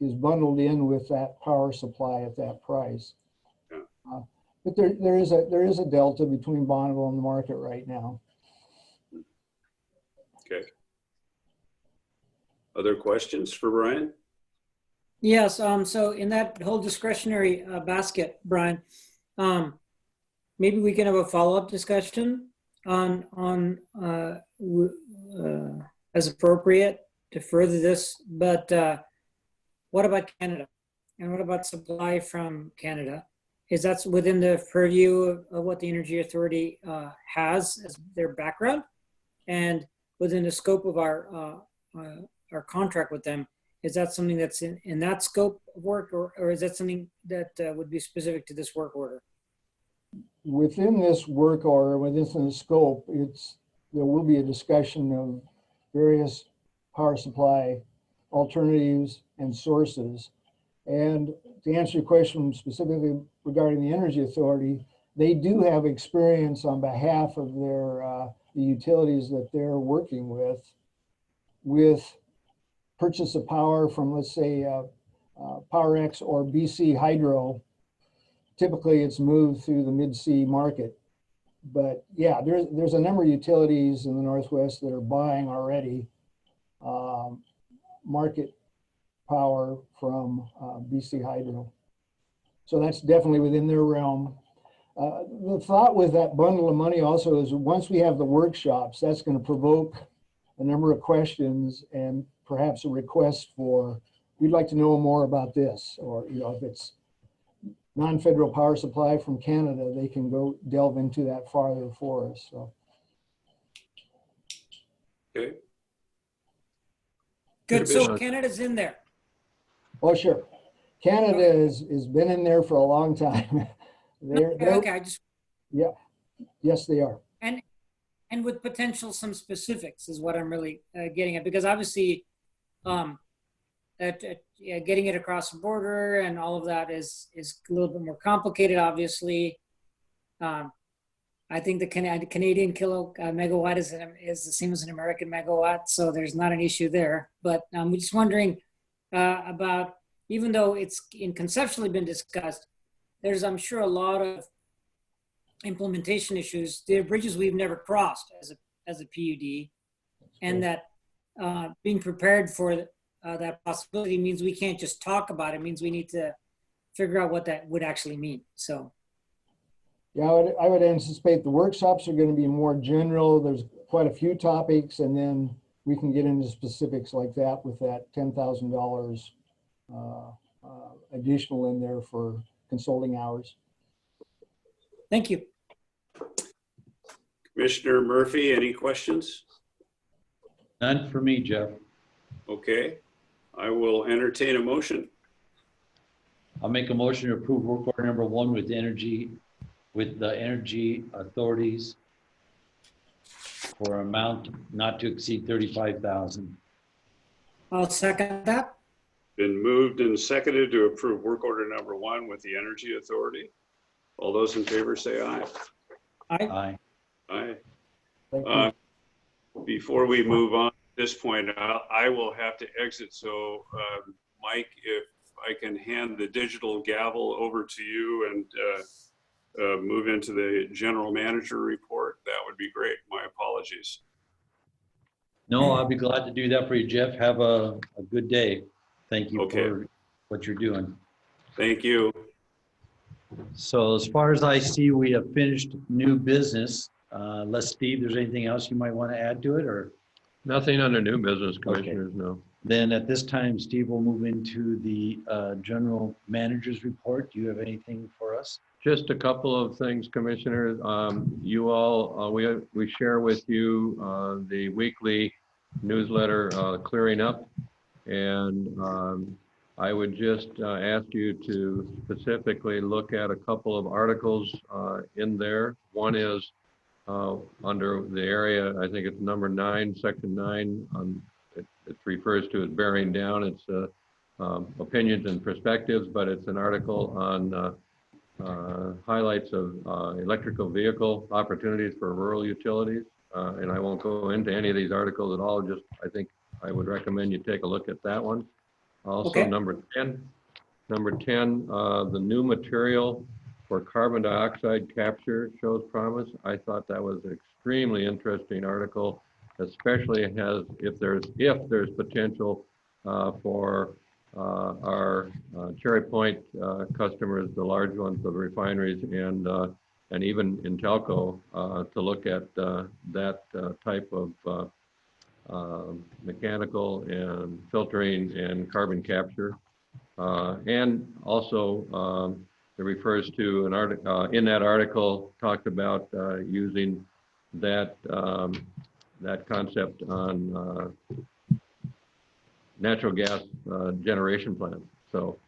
is bundled in with that power supply at that price. But there is a delta between Bonneville and the market right now. Okay. Other questions for Brian? Yes, so in that whole discretionary basket, Brian, maybe we can have a follow-up discussion on as appropriate to further this, but what about Canada? And what about supply from Canada? Is that within the purview of what the Energy Authority has as their background? And within the scope of our contract with them, is that something that's in that scope of work, or is that something that would be specific to this work order? Within this work order, within the scope, there will be a discussion of various power supply alternatives, and sources. And to answer your question specifically regarding the Energy Authority, they do have experience on behalf of their the utilities that they're working with purchase of power from, let's say, PowerX or BC Hydro. Typically, it's moved through the Mid-C market. But yeah, there's a number of utilities in the Northwest that are buying already market power from BC Hydro. So that's definitely within their realm. The thought with that bundle of money also is once we have the workshops, that's going to provoke a number of questions and perhaps a request for, we'd like to know more about this, or if it's non-federal power supply from Canada, they can go delve into that farther for us. So. Okay. Good, so Canada's in there. Oh, sure. Canada has been in there for a long time. Okay, I just. Yeah, yes, they are. And with potential some specifics is what I'm really getting at, because obviously getting it across the border and all of that is a little bit more complicated, obviously. I think the Canadian megawatt is the same as an American megawatt, so there's not an issue there. But I'm just wondering about, even though it's conceptually been discussed, there's, I'm sure, a lot of implementation issues. There are bridges we've never crossed as a PUD, and that being prepared for that possibility means we can't just talk about it. It means we need to figure out what that would actually mean. So. Yeah, I would anticipate the workshops are going to be more general. There's quite a few topics, and then we can get into specifics like that with that $10,000 additional in there for consulting hours. Thank you. Commissioner Murphy, any questions? None for me, Jeff. Okay, I will entertain a motion. I'll make a motion to approve work order number 1 with the Energy Authorities for amount not to exceed $35,000. I'll second that. Been moved and seconded to approve work order number 1 with the Energy Authority. All those in favor say aye. Aye. Aye. Thank you. Before we move on at this point, I will have to exit. So Mike, if I can hand the digital gavel over to you and move into the general manager report, that would be great. My apologies. No, I'll be glad to do that for you, Jeff. Have a good day. Thank you for what you're doing. Thank you. So as far as I see, we have finished new business. Unless Steve, there's anything else you might want to add to it, or? Nothing under new business, commissioners, Okay. no. Then at this time, Steve will move into the general manager's report. Do you have anything for us? Just a couple of things, commissioners. You all, we share with you the weekly newsletter, Clearing Up. And I would just ask you to specifically look at a couple of articles in there. One is under the area, I think it's number 9, section 9. It refers to it bearing down. It's opinions and perspectives, but it's an article on highlights of electrical vehicle opportunities for rural utilities. And I won't go into any of these articles at all. Just, I think I would recommend you take a look at that one. Also, Okay. number 10, the new material for carbon dioxide capture shows promise. I thought that was an extremely interesting article, especially if there's potential for our Cherry Point customers, the large ones, the refineries, and even Intelco to look at that type of mechanical and filtering and carbon capture. And also it refers to an article in that article talked about using that concept on natural gas generation plants. So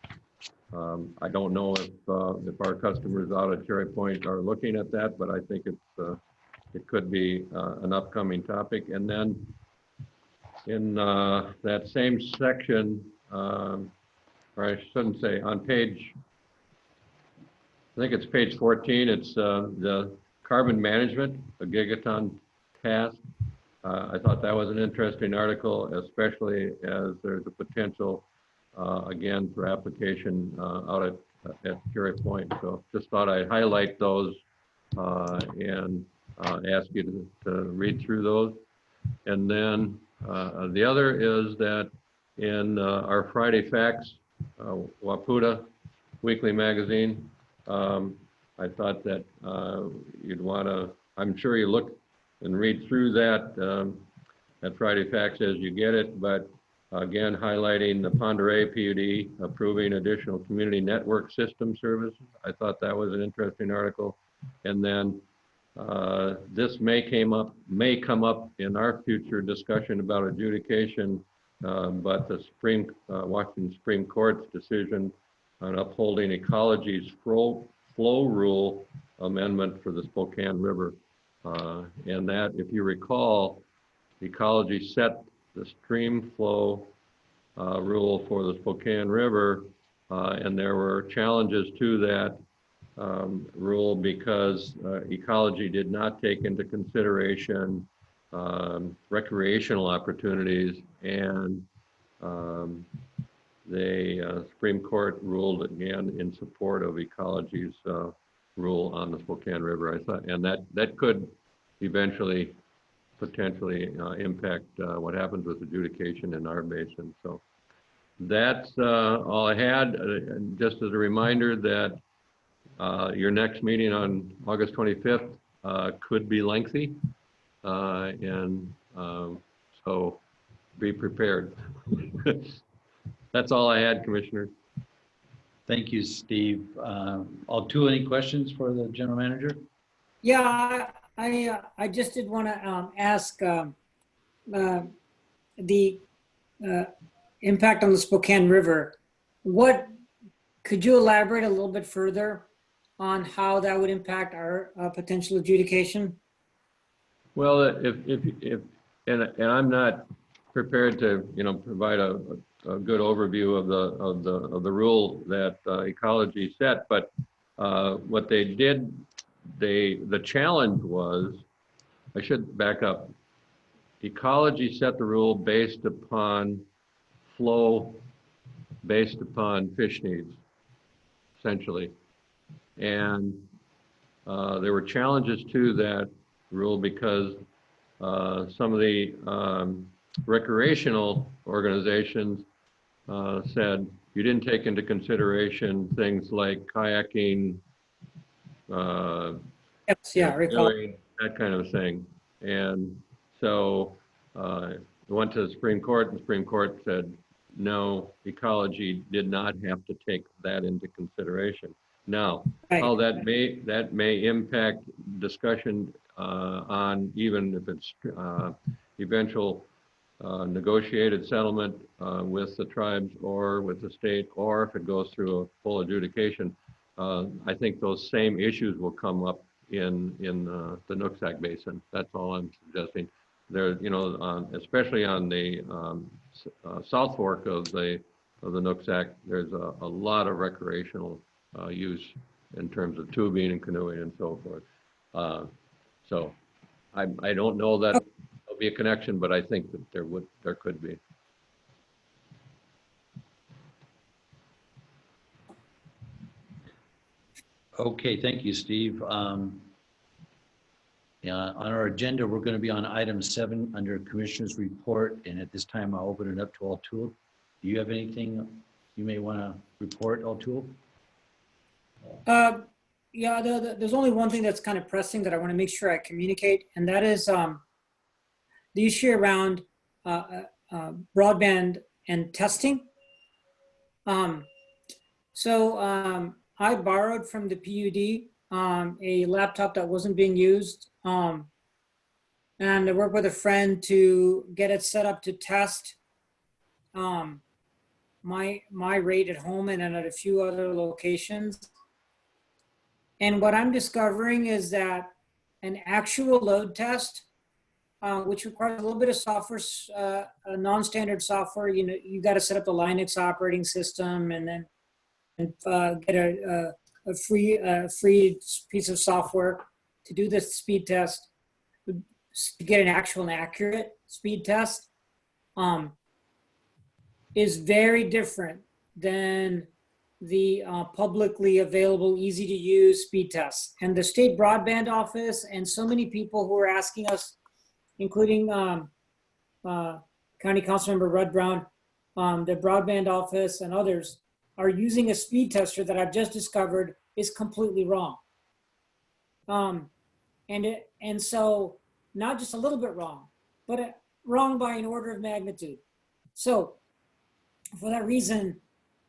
I don't know if our customers out at Cherry Point are looking at that, but I think it could be an upcoming topic. And then in that same section, or I shouldn't say, on page, I think it's page 14, it's the carbon management, a gigaton task. I thought that was an interesting article, especially as there's a potential, again, for application out at Cherry Point. So just thought I'd highlight those and ask you to read through those. And then the other is that in our Friday Facts, Waputa Weekly Magazine, I thought that you'd want to, I'm sure you look and read through that at Friday Facts as you get it, but again, highlighting the Ponderay PUD approving additional community network system services. I thought that was an interesting article. And then this may come up in our future discussion about adjudication, but the Washington Supreme Court's decision on upholding ecology's flow rule amendment for the Spokane River. And that, if you recall, ecology set the stream flow rule for the Spokane River, and there were challenges to that rule because ecology did not take into consideration recreational opportunities, and the Supreme Court ruled again in support of ecology's rule on the Spokane River. I thought, and that could eventually potentially impact what happens with adjudication in our basin. So that's all I had. Just as a reminder that your next meeting on August 25th could be lengthy, and so be prepared. That's all I had, Commissioner. Thank you, Steve. Altul, any questions for the general manager? Yeah, I just did want to ask the impact on the Spokane River. Could you elaborate a little bit further on how that would impact our potential adjudication? Well, and I'm not prepared to provide a good overview of the rule that ecology set, but what they did, the challenge was, I should back up. Ecology set the rule based upon flow, based upon fish needs, essentially. And there were challenges to that rule because some of the recreational organizations said you didn't take into consideration things like kayaking, Yes, yeah, I recall. that kind of thing. And so it went to the Supreme Court, and the Supreme Court said, no, ecology did not have to take that into consideration. Now, Right. how that may impact discussion on, even if it's eventual negotiated settlement with the tribes or with the state, or if it goes through a full adjudication, I think those same issues will come up in the Nooksack Basin. That's all I'm suggesting. There, especially on the South Fork of the Nooksack, there's a lot of recreational use in terms of tubing and canoeing and so forth. So I don't know that there'll be a connection, but I think that there could be. Okay, thank you, Steve. On our agenda, we're going to be on item 7 under Commissioner's Report, and at this time, I'll open it up to Altul. Do you have anything you may want to report, Altul? Yeah, there's only one thing that's kind of pressing that I want to make sure I communicate, and that is the issue around broadband and testing. So I borrowed from the PUD a laptop that wasn't being used, and I worked with a friend to get it set up to test my rate at home and at a few other locations. And what I'm discovering is that an actual load test which requires a little bit of software, non-standard software. You know, you got to set up the Linux operating system and then get a free piece of software to do this speed test, to get an actual and accurate speed test, is very different than the publicly available, easy to use speed tests. And the state broadband office and so many people who are asking us, including County Councilmember Rudd Brown, the broadband office and others, are using a speed tester that I've just discovered is completely wrong. And so not just a little bit wrong, but wrong by an order of magnitude. So for that reason,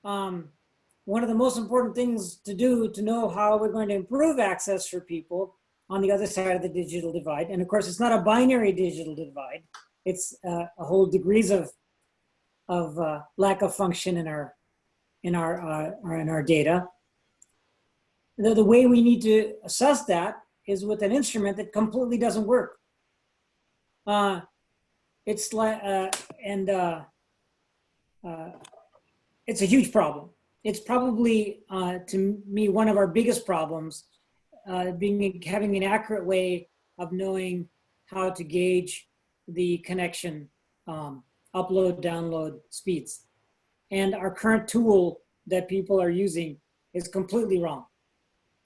one of the most important things to do to know how we're going to improve access for people on the other side of the digital divide. And of course, it's not a binary digital divide. It's a whole degrees of lack of function in our data. The way we need to assess that is with an instrument that completely doesn't work. It's like, it's a huge problem. It's probably, to me, one of our biggest problems, having an accurate way of knowing how to gauge the connection, upload, download speeds. And our current tool that people are using is completely wrong.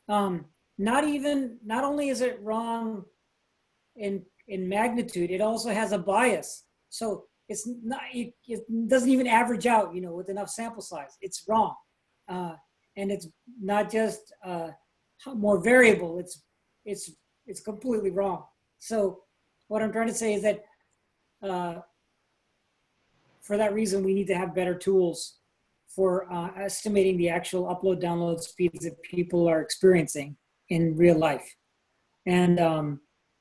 Not only is it wrong in magnitude, it also has a bias. So it's not, it doesn't even average out, you know, with enough sample size. It's wrong. And it's not just more variable, it's completely wrong. So what I'm trying to say is that for that reason, we need to have better tools for estimating the actual upload download speeds that people are experiencing in real life. And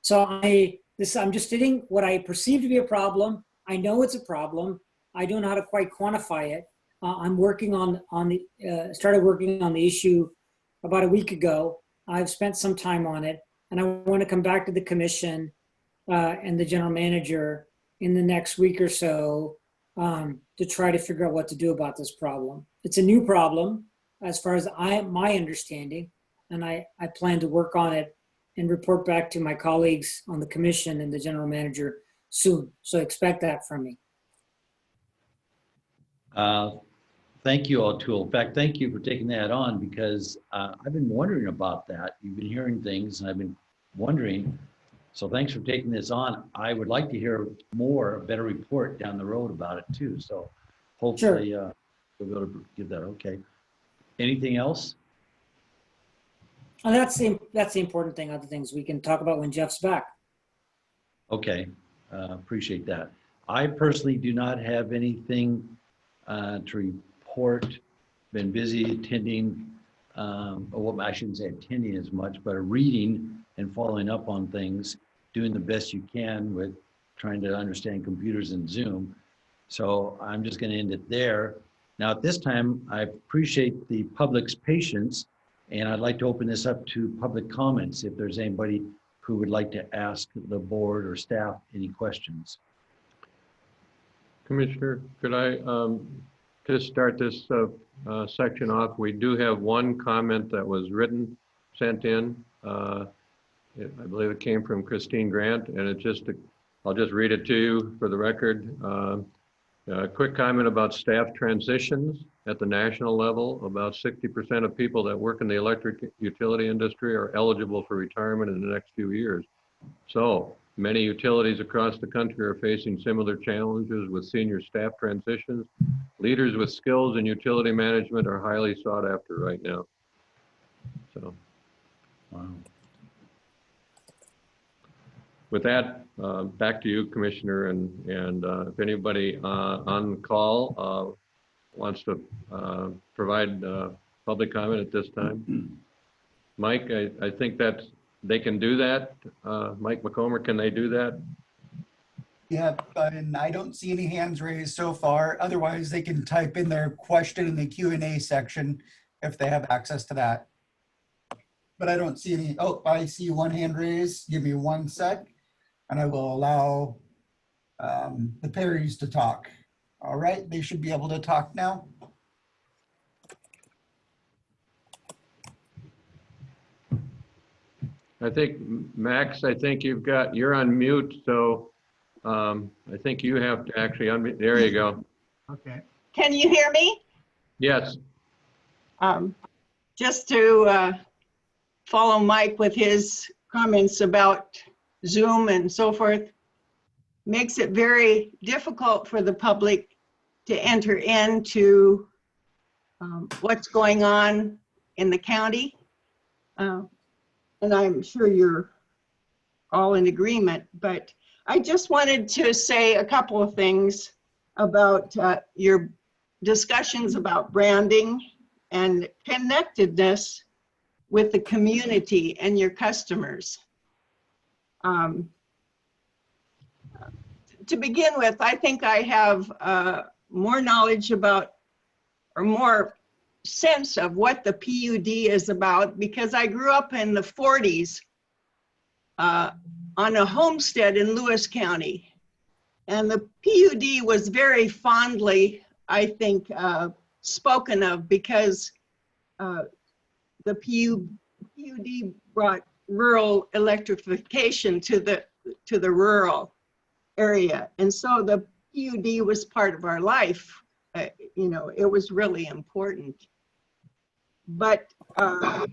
so I'm just stating what I perceive to be a problem. I know it's a problem. I don't know how to quite quantify it. I'm working started working on the issue about a week ago. I've spent some time on it, and I want to come back to the commission and the general manager in the next week or so to try to figure out what to do about this problem. It's a new problem as far as my understanding, and I plan to work on it and report back to my colleagues on the commission and the general manager soon. So expect that from me. Thank you, O'Toole. In fact, thank you for taking that on, because I've been wondering about that. You've been hearing things and I've been wondering. So thanks for taking this on. I would like to hear more, a better report down the road about it too. So hopefully we'll be able to give that. Okay. Anything else? And that's the important thing. Other things we can talk about when Jeff's back. Okay, appreciate that. I personally do not have anything to report. Been busy attending, well, I shouldn't say attending as much, but reading and following up on things, doing the best you can with trying to understand computers and Zoom. So I'm just going to end it there. Now at this time, I appreciate the public's patience, and I'd like to open this up to public comments if there's anybody who would like to ask the board or staff any questions. Commissioner, could I just start this section off? We do have one comment that was written, sent in. I believe it came from Christine Grant, and I'll just read it to you for the record. A quick comment about staff transitions at the national level. About 60% of people that work in the electric utility industry are eligible for retirement in the next few years. So many utilities across the country are facing similar challenges with senior staff transitions. Leaders with skills in utility management are highly sought after right now. So, Wow. With that, back to you, Commissioner, and if anybody on the call wants to provide public comment at this time. Mike, I think that they can do that. Mike McComber, can they do that? Yeah, and I don't see any hands raised so far. Otherwise, they can type in their question in the Q&A section if they have access to that. But I don't see any. Oh, I see one hand raised. Give me one sec. and I will allow the Perrys to talk. All right, they should be able to talk now. I think, Max, I think you're on mute, so I think you have to actually unmute. There you go. Okay. Can you hear me? Yes. Just to follow Mike with his comments about Zoom and so forth, makes it very difficult for the public to enter into what's going on in the county. And I'm sure you're all in agreement, but I just wanted to say a couple of things about your discussions about branding and connectedness with the community and your customers. To begin with, I think I have more knowledge about, or more sense of what the PUD is about, because I grew up in the 40s on a homestead in Lewis County. And the PUD was very fondly, I think, spoken of, because the PUD brought rural electrification to the rural area. And so the PUD was part of our life. You know, it was really important. But I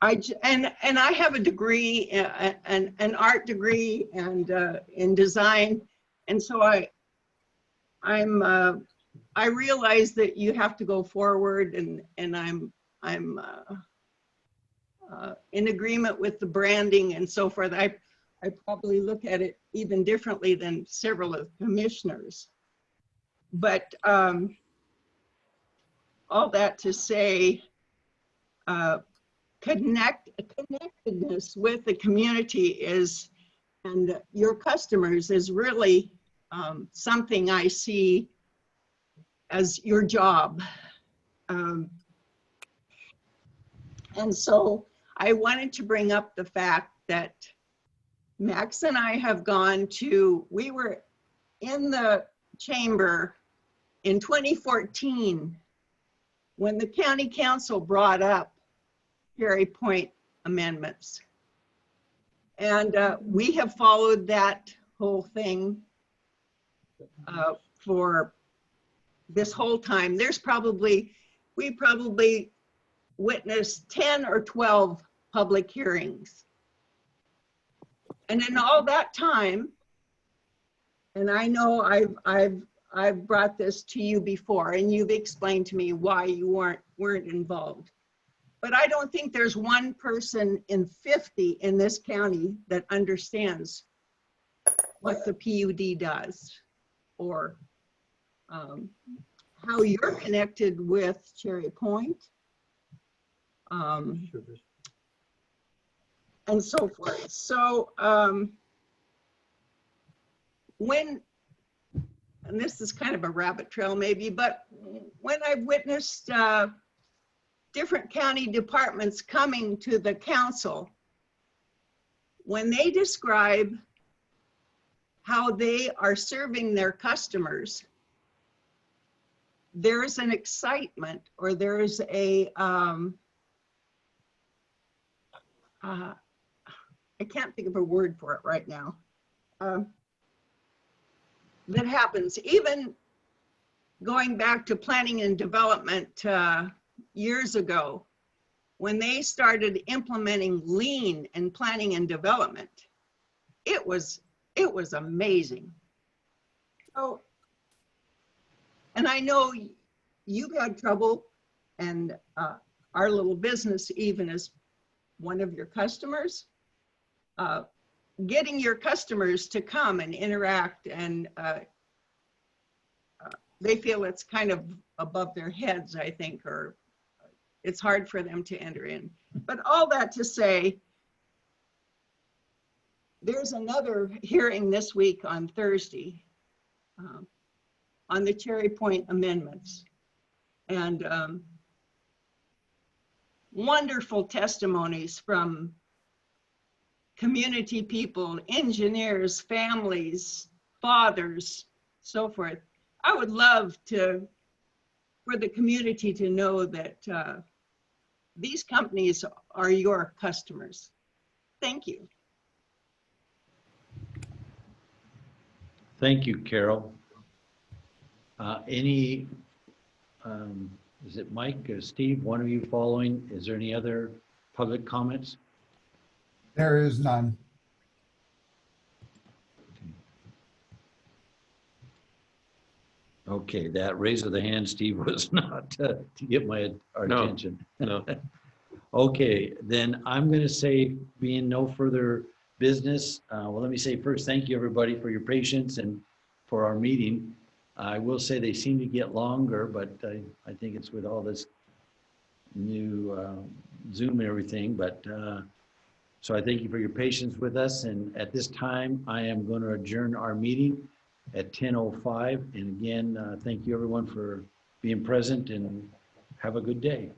have a degree, an art degree, and in design, and so I realize that you have to go forward, and I'm in agreement with the branding and so forth. I probably look at it even differently than several of the commissioners, but all that to say, connectedness with the community is, and your customers, is really something I see as your job. And so I wanted to bring up the fact that Max and I have gone to, we were in the chamber in 2014 when the county council brought up Cherry Point amendments. And we have followed that whole thing for this whole time. We probably witnessed 10 or 12 public hearings. And in all that time, and I know I've brought this to you before, and you've explained to me why you weren't involved. But I don't think there's one person in 50 in this county that understands what the PUD does, or how you're connected with Cherry Point, and so forth. So and this is kind of a rabbit trail maybe, but when I've witnessed different county departments coming to the council, when they describe how they are serving their customers, there's an excitement, or there's a, I can't think of a word for it right now, that happens. Even going back to planning and development years ago, when they started implementing lean in planning and development, it was amazing. So, and I know you've had trouble, and our little business even is one of your customers, getting your customers to come and interact, and they feel it's kind of above their heads, I think, or it's hard for them to enter in. But all that to say, there's another hearing this week on Thursday on the Cherry Point amendments, and wonderful testimonies from community people, engineers, families, fathers, so forth. I would love for the community to know that these companies are your customers. Thank you. Thank you, Carol. Is it Mike or Steve, one of you following? Is there any other public comments? There is none. Okay, that raise of the hand, Steve, was not to get our No, attention. no. Okay, then I'm going to say, being no further business, well, let me say first, thank you, everybody, for your patience and for our meeting. I will say they seem to get longer, but I think it's with all this new Zoom and everything. But so I thank you for your patience with us. And at this time, I am going to adjourn our meeting at 10:05. And again, thank you, everyone, for being present, and have a good day.